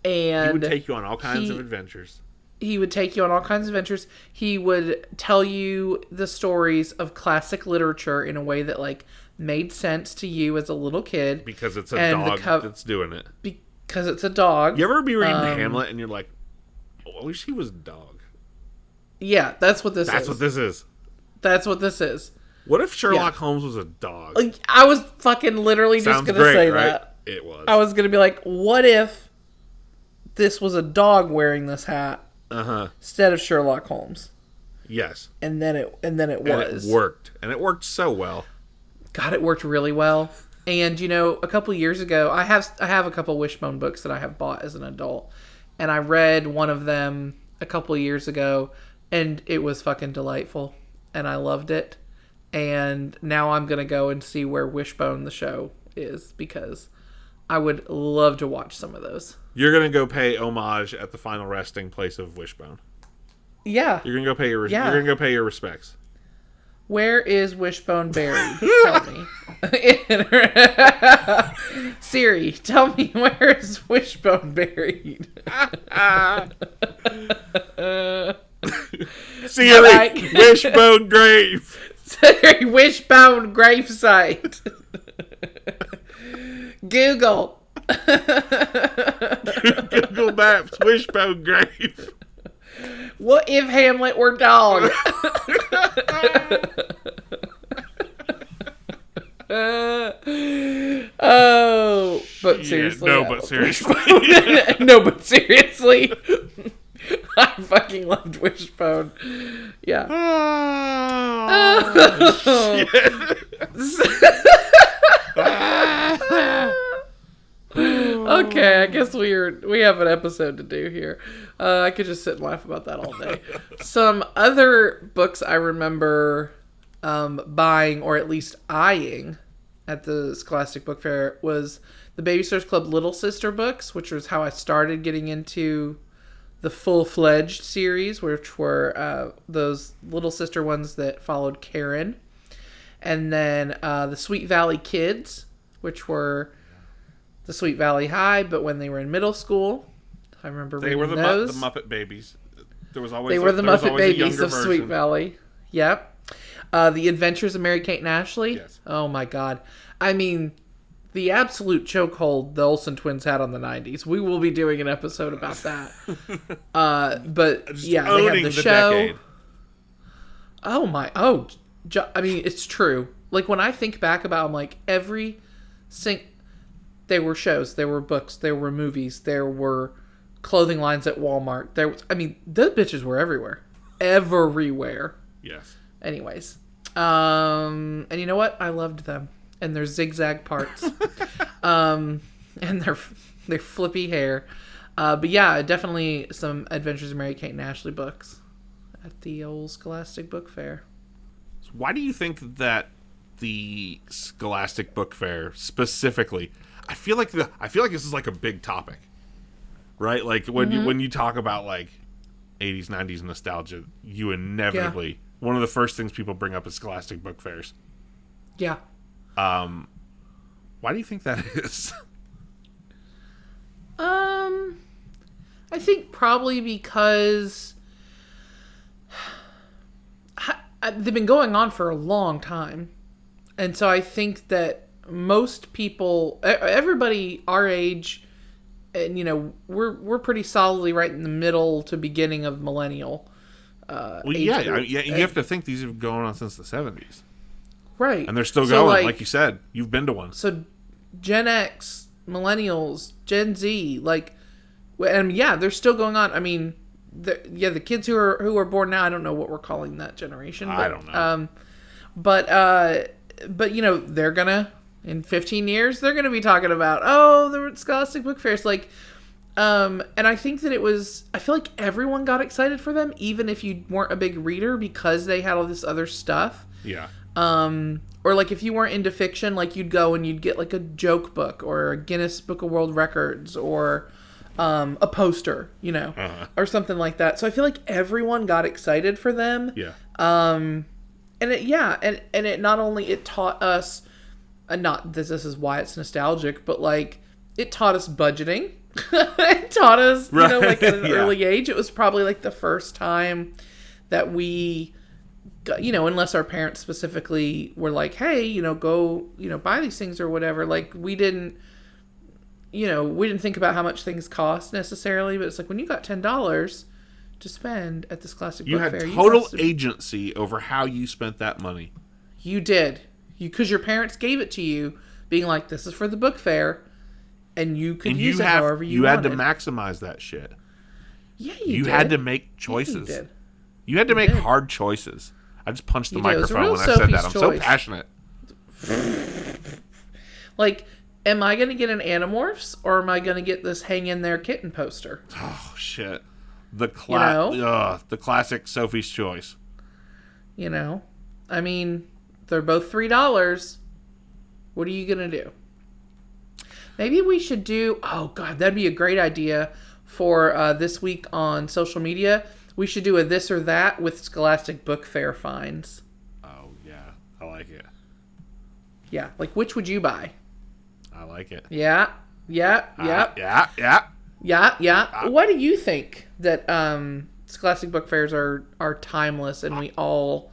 And he would take you on all kinds of adventures. He would take you on all kinds of adventures. He would tell you the stories of classic literature in a way that like made sense to you as a little kid. Because it's a dog that's doing it. Because it's a dog. You ever be reading Hamlet and you're like, oh, I wish he was a dog. Yeah, that's what this is. That's what this is. That's what this is. What if Sherlock Holmes was a dog? Like, I was fucking literally just going to say right? that. It was. I was going to be like, what if this was a dog wearing this hat? Instead of Sherlock Holmes. Yes. And then it was. And it worked. And it worked so well. God, it worked really well. And a couple years ago, I have a couple Wishbone books that I have bought as an adult. And I read one of them a couple years ago, and it was fucking delightful. And I loved it. And now I'm going to go and see where Wishbone the show is, because I would love to watch some of those. You're going to go pay homage at the final resting place of Wishbone. Yeah. You're going to go pay your You're going to go pay your respects. Where is Wishbone buried? Tell me. Siri, tell me, where is Wishbone buried? Siri, Wishbone grave. Siri, Wishbone gravesite. Google, Google Maps, Wishbone grave. What if Hamlet were dog? Oh, but seriously. Yeah, but seriously. No, but seriously. I fucking loved Wishbone. Yeah. Oh, Okay, I guess we have an episode to do here. I could just sit and laugh about that all day. Some other books I remember buying, or at least eyeing, at the Scholastic Book Fair was the Babysitters Club Little Sister books, which was how I started getting into the full-fledged series, which were those Little Sister ones that followed Karen. And then the Sweet Valley Kids, which were the Sweet Valley High, but when they were in middle school. I remember reading those. They were the Muppet Babies. They were the Muppet Babies of version. Sweet Valley. Yep. The Adventures of Mary-Kate and Ashley. Yes. Oh my God. I mean, the absolute chokehold the Olsen twins had on the 90s. We will be doing an episode about that. But just yeah, they have the show. Decade. Oh my. I mean, it's true. Like when I think back about, I'm like, there were shows, there were books, there were movies, there were clothing lines at Walmart. The bitches were everywhere. Everywhere. Yes. Anyways. And you know what? I loved them. And their zigzag parts. And their flippy hair. But yeah, definitely some Adventures of Mary-Kate and Ashley books at the old Scholastic Book Fair. So why do you think that the Scholastic Book Fair specifically, I feel like this is like a big topic, right? Like when you talk about like 80s, 90s nostalgia, you inevitably one of the first things people bring up is Scholastic Book Fairs. Yeah. Why do you think that is? I think probably because they've been going on for a long time. And so I think that most people, everybody our age, and we're pretty solidly right in the middle to beginning of millennial. You have to think these have been going on since the 70s. Right. And they're still going, like you said. You've been to one. So Gen X, Millennials, Gen Z, they're still going on. I mean, the kids who are born now, I don't know what we're calling that generation. But, I don't know. But they're gonna, in 15 years, they're gonna be talking about, the Scholastic Book Fairs. And I think that I feel like everyone got excited for them, even if you weren't a big reader, because they had all this other stuff. Yeah. Or like if you weren't into fiction, like you'd go and you'd get like a joke book or a Guinness Book of World Records or a poster, or something like that. So I feel like everyone got excited for them. Yeah. And it not only it taught us, not this is why it's nostalgic, but like it taught us budgeting. It taught us, at an early age. It was probably like the first time that we got, unless our parents specifically were like, hey, go, buy these things or whatever. Like we didn't think about how much things cost necessarily, but it's like when you got $10 to spend at this Scholastic Book Fair, you had total agency over how you spent that money. You did. Because your parents gave it to you, being like, this is for the book fair, and you could use it however you wanted. You had to maximize that shit. Yeah, you had to make choices. Yeah, you did. You had to make hard choices. I just punched the microphone when I said that. I'm so passionate. Like, am I going to get an Animorphs, or am I going to get this Hang In There kitten poster? Oh, shit. The classic Sophie's Choice. I mean, they're both $3. What are you going to do? Maybe we should do... Oh, God, that'd be a great idea for this week on social media. We should do a this or that with Scholastic Book Fair finds. Oh, yeah. I like it. Yeah. Like, which would you buy? I like it. Yeah. Yeah. What do you think that Scholastic Book Fairs are timeless and we all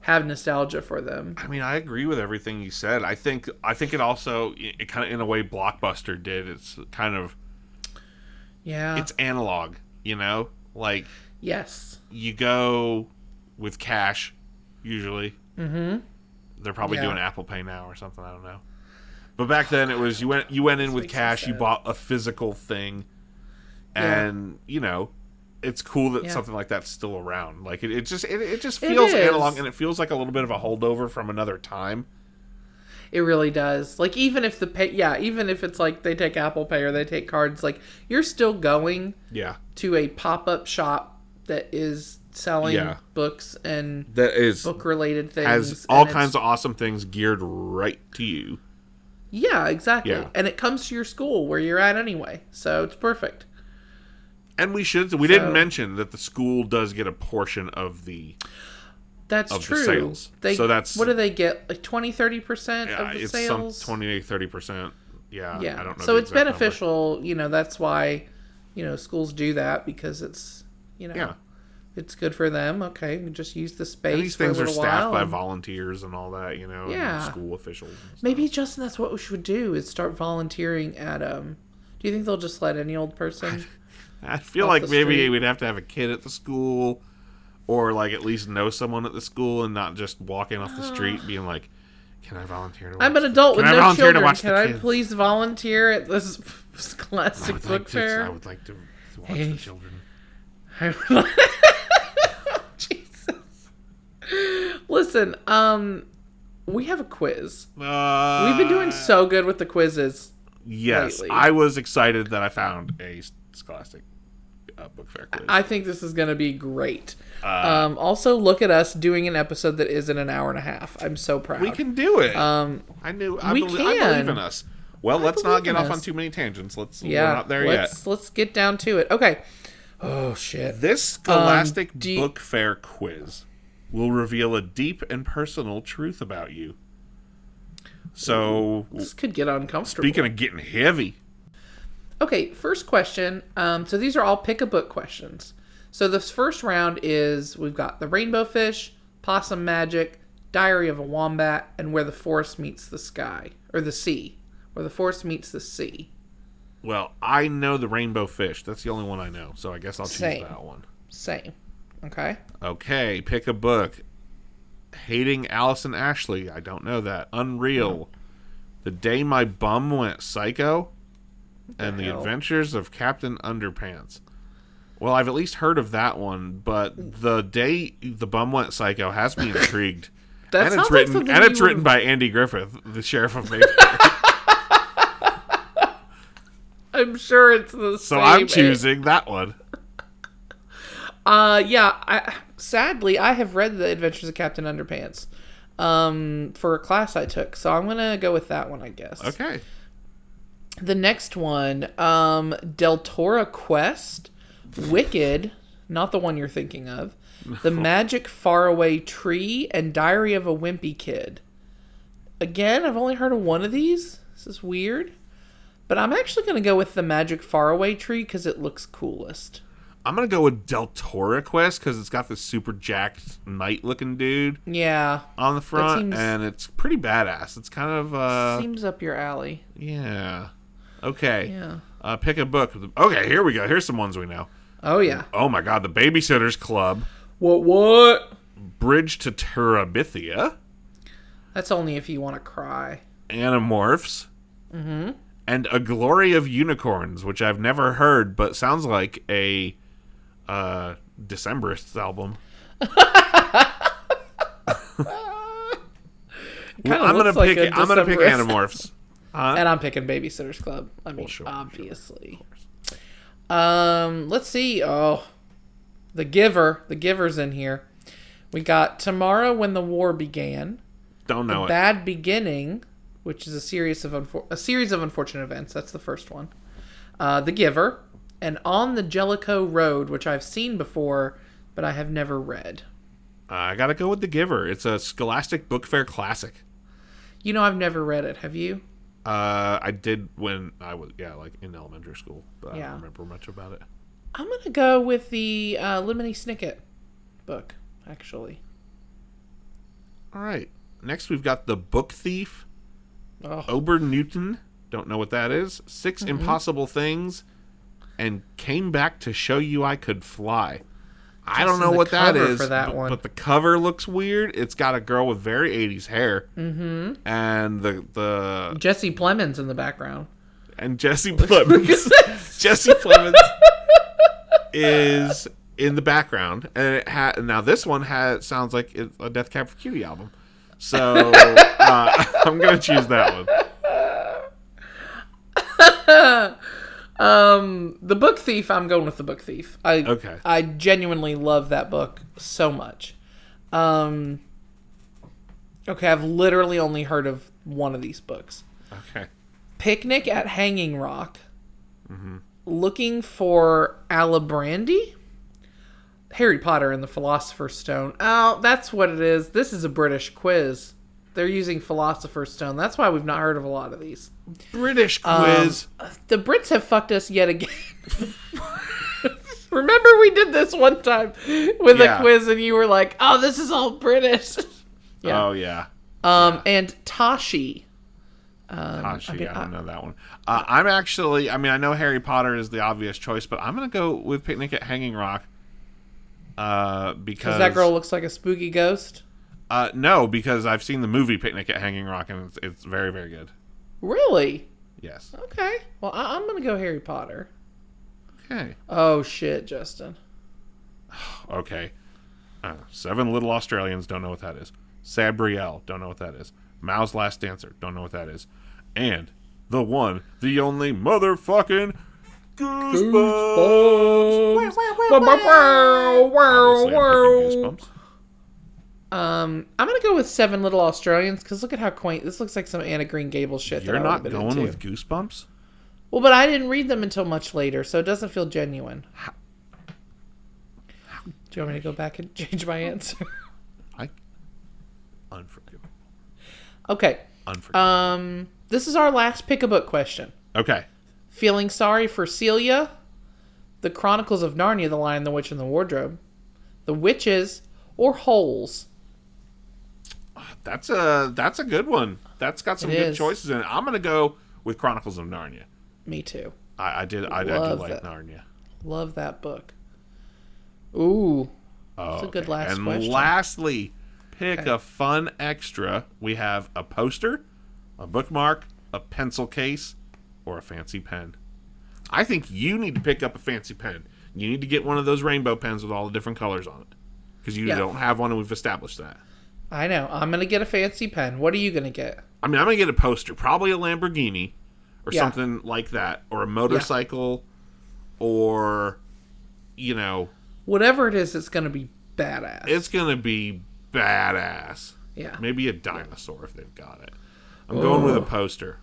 have nostalgia for them. I mean, I agree with everything you said. I think it also, it kind of, in a way, Blockbuster did. It's kind of, it's analog, you know? Like, yes, you go with cash, usually. Mm-hmm. They're probably doing Apple Pay now or something, I don't know. But back then it was, you went in with cash, you bought a physical thing, and, you know, it's cool that something like that's still around. Like, it just feels analog, and it feels like a little bit of a holdover from another time. It really does. Like, even if even if it's like they take Apple Pay or they take cards, like, you're still going to a pop-up shop that is selling books and book-related things. Has all kinds of awesome things geared right to you. Yeah, exactly. Yeah. And it comes to your school where you're at anyway. So it's perfect. And we didn't mention that the school does get a portion of the That's true. The sales. So that's, what do they get? Like 20-30% of the it's sales? Some 20-30%. Yeah. I don't know. So it's beneficial, number. You know, that's why, you know, schools do that, because it's, you know, it's good for them. Okay, we just use the space. And these things are staffed by and volunteers and all that, you know, and school officials. And maybe, Justin, that's what we should do, is start volunteering at do you think they'll just let any old person? I feel like maybe we'd have to have a kid at the school, or like at least know someone at the school, and not just walking off the street being like, "Can I volunteer to watch I'm an adult with no children. Can I kids? Please volunteer at this Scholastic Book Fair?" I would like to watch the children. Jesus. Listen, we have a quiz. We've been doing so good with the quizzes. Yes, lately. I was excited that I found a Scholastic Book Fair quiz. I think this is going to be great. Also, look at us doing an episode that isn't an hour and a half. I'm so proud. We can do it. I believe in us. Well, let's not get off on too many tangents. We're not there yet. Let's get down to it. Okay. Oh, shit. This Scholastic Book Fair quiz will reveal a deep and personal truth about you. So, this could get uncomfortable. Speaking of getting heavy. Okay, first question. So these are all pick a book questions. So this first round is, we've got The Rainbow Fish, Possum Magic, Diary of a Wombat, and Where the Forest Meets the Sky. Or the Sea. Where the Forest Meets the Sea. Well, I know The Rainbow Fish. That's the only one I know. So I guess I'll choose that one. Same. Okay. Okay, pick a book. Hating Allison Ashley. I don't know that. Unreal. The Day My Bum Went Psycho. And The Adventures of Captain Underpants. Well, I've at least heard of that one, but The Day the Bum Went Psycho has me intrigued. And it's written by Andy Griffith, the Sheriff of Mayfair. I'm sure it's the same. So I'm choosing that one. Sadly, I have read The Adventures of Captain Underpants for a class I took, so I'm going to go with that one, I guess. Okay. The next one, Deltora Quest, Wicked, not the one you're thinking of, The Magic Faraway Tree, and Diary of a Wimpy Kid. Again, I've only heard of one of these. This is weird. But I'm actually going to go with The Magic Faraway Tree because it looks coolest. I'm going to go with Deltora Quest because it's got this super jacked knight-looking dude on the front, and it's pretty badass. It's kind of... seems up your alley. Yeah. Okay. Yeah. Pick a book. Okay, here we go. Here's some ones we know. Oh, yeah. Oh, my God. The Babysitter's Club. What? Bridge to Terabithia. That's only if you want to cry. Animorphs. Mm-hmm. And A Glory of Unicorns, which I've never heard, but sounds like a Decemberists album. I'm gonna pick Animorphs. And I'm picking Babysitter's Club. I mean, obviously. Let's see. Oh, The Giver. The Giver's in here. We got Tomorrow When the War Began. Don't know it. Bad Beginning, which is a series of unfortunate events. That's the first one. The Giver, and On the Jellicoe Road, which I've seen before, but I have never read. I gotta go with The Giver. It's a Scholastic Book Fair classic. You know, I've never read it. Have you? I did when I was in elementary school, but I don't remember much about it. I'm gonna go with the Lemony Snicket book, actually. All right. Next, we've got The Book Thief. Oh. Ober Newton. Don't know what that is. 6 Impossible Things. And Came Back to Show You I Could Fly. I don't know what that is, but the cover looks weird. It's got a girl with very 80s hair. Mm-hmm. And the Jesse Plemons in the background. And Jesse Plemons. Jesse Plemons is in the background. And now this one sounds like it's a Death Cab for Cutie album. So I'm going to choose that one. The Book Thief, I'm going with The Book Thief. I genuinely love that book so much. Okay, I've literally only heard of one of these books. Okay. Picnic at Hanging Rock. Mm-hmm. Looking for Alibrandi? Harry Potter and the Philosopher's Stone. Oh, that's what it is. This is a British quiz. They're using Philosopher's Stone. That's why we've not heard of a lot of these. British quiz. The Brits have fucked us yet again. Remember we did this one time with a quiz and you were like, oh, this is all British. Yeah. Oh, yeah. And Tashi. I don't know that one. I'm actually, I know Harry Potter is the obvious choice, but I'm going to go with Picnic at Hanging Rock. Because that girl looks like a spooky ghost? No, because I've seen the movie Picnic at Hanging Rock, and it's very, very good. Really? Yes. Okay. Well, I'm going to go Harry Potter. Okay. Oh, shit, Justin. Okay. 7 Little Australians, don't know what that is. Sabrielle, don't know what that is. Mao's Last Dancer, don't know what that is. And the one, the only motherfucking Goosebumps. Goosebumps. I'm gonna go with 7 Little Australians because look at how quaint this looks. Like some Anna Green Gables shit. You're not going with Goosebumps? Well, but I didn't read them until much later, so it doesn't feel genuine. Do you want me to go back and change my answer? Unforgivable. Okay. Unforgivable. This is our last pick a book question. Okay. Feeling sorry for Celia, The Chronicles of Narnia, The Lion, the Witch, and the Wardrobe, The Witches, or Holes. That's a good one. That's got some good choices in it. I'm gonna go with Chronicles of Narnia. Me too. I do like Narnia. Love that book. Ooh, that's a good last question. And lastly, pick a fun extra. We have a poster, a bookmark, a pencil case, or a fancy pen. I think you need to pick up a fancy pen. You need to get one of those rainbow pens with all the different colors on it. Because you don't have one, and we've established that. I know. I'm going to get a fancy pen. What are you going to get? I'm going to get a poster. Probably a Lamborghini or something like that. Or a motorcycle or, whatever it is, it's going to be badass. It's going to be badass. Yeah. Maybe a dinosaur if they've got it. I'm going with a poster.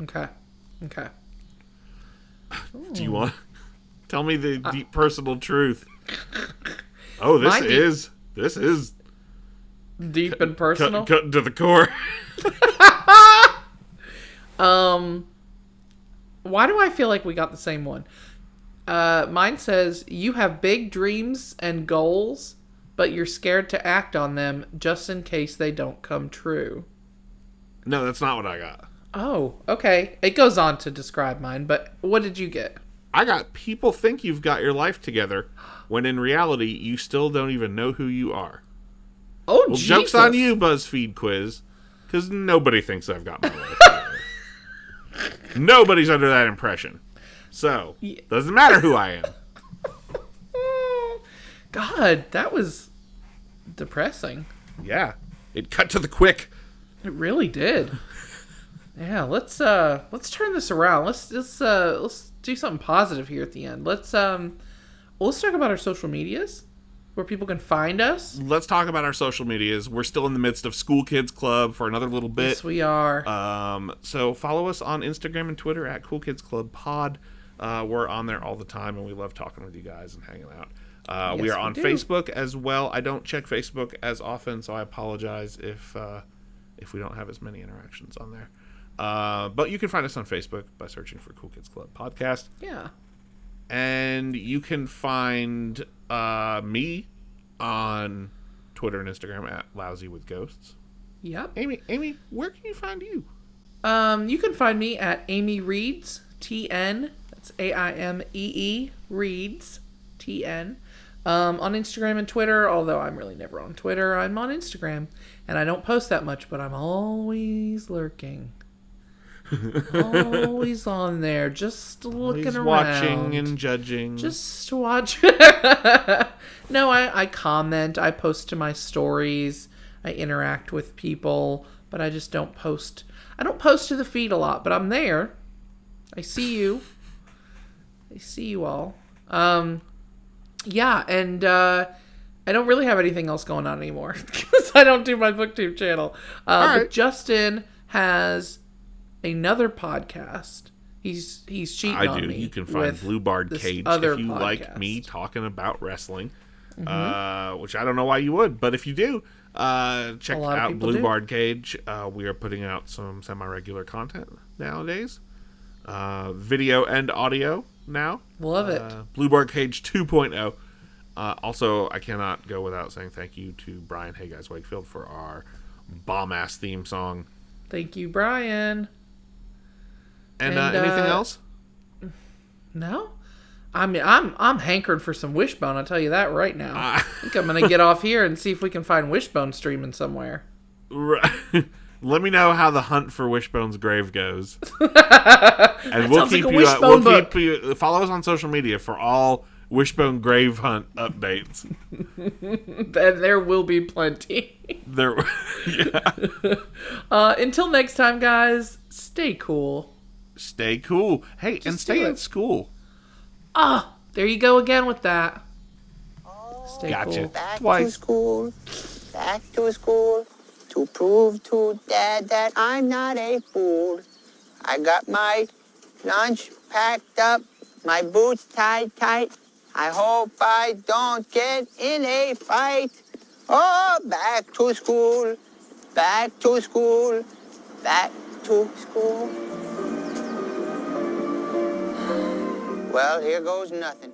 Okay. Do you want... Tell me the deep personal truth. Oh, this is deep and personal. Cut to the core. Why do I feel like we got the same one? Mine says you have big dreams and goals, but you're scared to act on them just in case they don't come true. No, that's not what I got. Oh, okay. It goes on to describe mine, but what did you get? I got people think you've got your life together when in reality you still don't even know who you are. Oh, well, Jesus. Joke's on you, BuzzFeed quiz, because nobody thinks I've got my life together. Nobody's under that impression. So, doesn't matter who I am. God, that was depressing. Yeah. It cut to the quick. It really did. Yeah, let's turn this around. Let's do something positive here at the end. Let's talk about our social medias, where people can find us. Let's talk about our social medias. We're still in the midst of School Kids Club for another little bit. Yes, we are. So follow us on Instagram and Twitter at Cool Kids Club Pod. We're on there all the time, and we love talking with you guys and hanging out. We are on Facebook as well. I don't check Facebook as often, so I apologize if we don't have as many interactions on there. But you can find us on Facebook by searching for Cool Kids Club Podcast. Yeah. And you can find me on Twitter and Instagram at Lousy with Ghosts. Yep. Amy, where can you find you? You can find me at Amy Reads TN. That's AIMEE Reads TN. On Instagram and Twitter, although I'm really never on Twitter, I'm on Instagram. And I don't post that much, but I'm always lurking. Always on there, just looking around. Watching and judging. Just watch. No, I comment. I post to my stories. I interact with people, but I just don't post. I don't post to the feed a lot, but I'm there. I see you. I see you all. Yeah, and I don't really have anything else going on anymore because I don't do my BookTube channel. Right. But Justin has another podcast. He's cheating on me. You can find Blue Bard Cage if you like me talking about wrestling, which I don't know why you would, but if you do, check out Blue Bard Cage. We are putting out some semi-regular content nowadays, video and audio now. Love it. Blue Bard Cage 2.0. Also, I cannot go without saying thank you to Brian Hey Guys Wakefield for our bomb-ass theme song. Thank you, Brian. And anything else? No, I mean I'm hankered for some Wishbone. I'll tell you that right now. I think I'm gonna get off here and see if we can find Wishbone streaming somewhere. Let me know how the hunt for Wishbone's grave goes, and we'll keep you. Follow us on social media for all Wishbone grave hunt updates. And there will be plenty. Yeah. Until next time, guys. Stay cool. Stay cool. Hey, and stay in school. There you go again with that. Stay cool. Back to school. Back to school. To prove to Dad that I'm not a fool. I got my lunch packed up. My boots tied tight. I hope I don't get in a fight. Oh, back to school. Back to school. Back to school. Well, here goes nothing.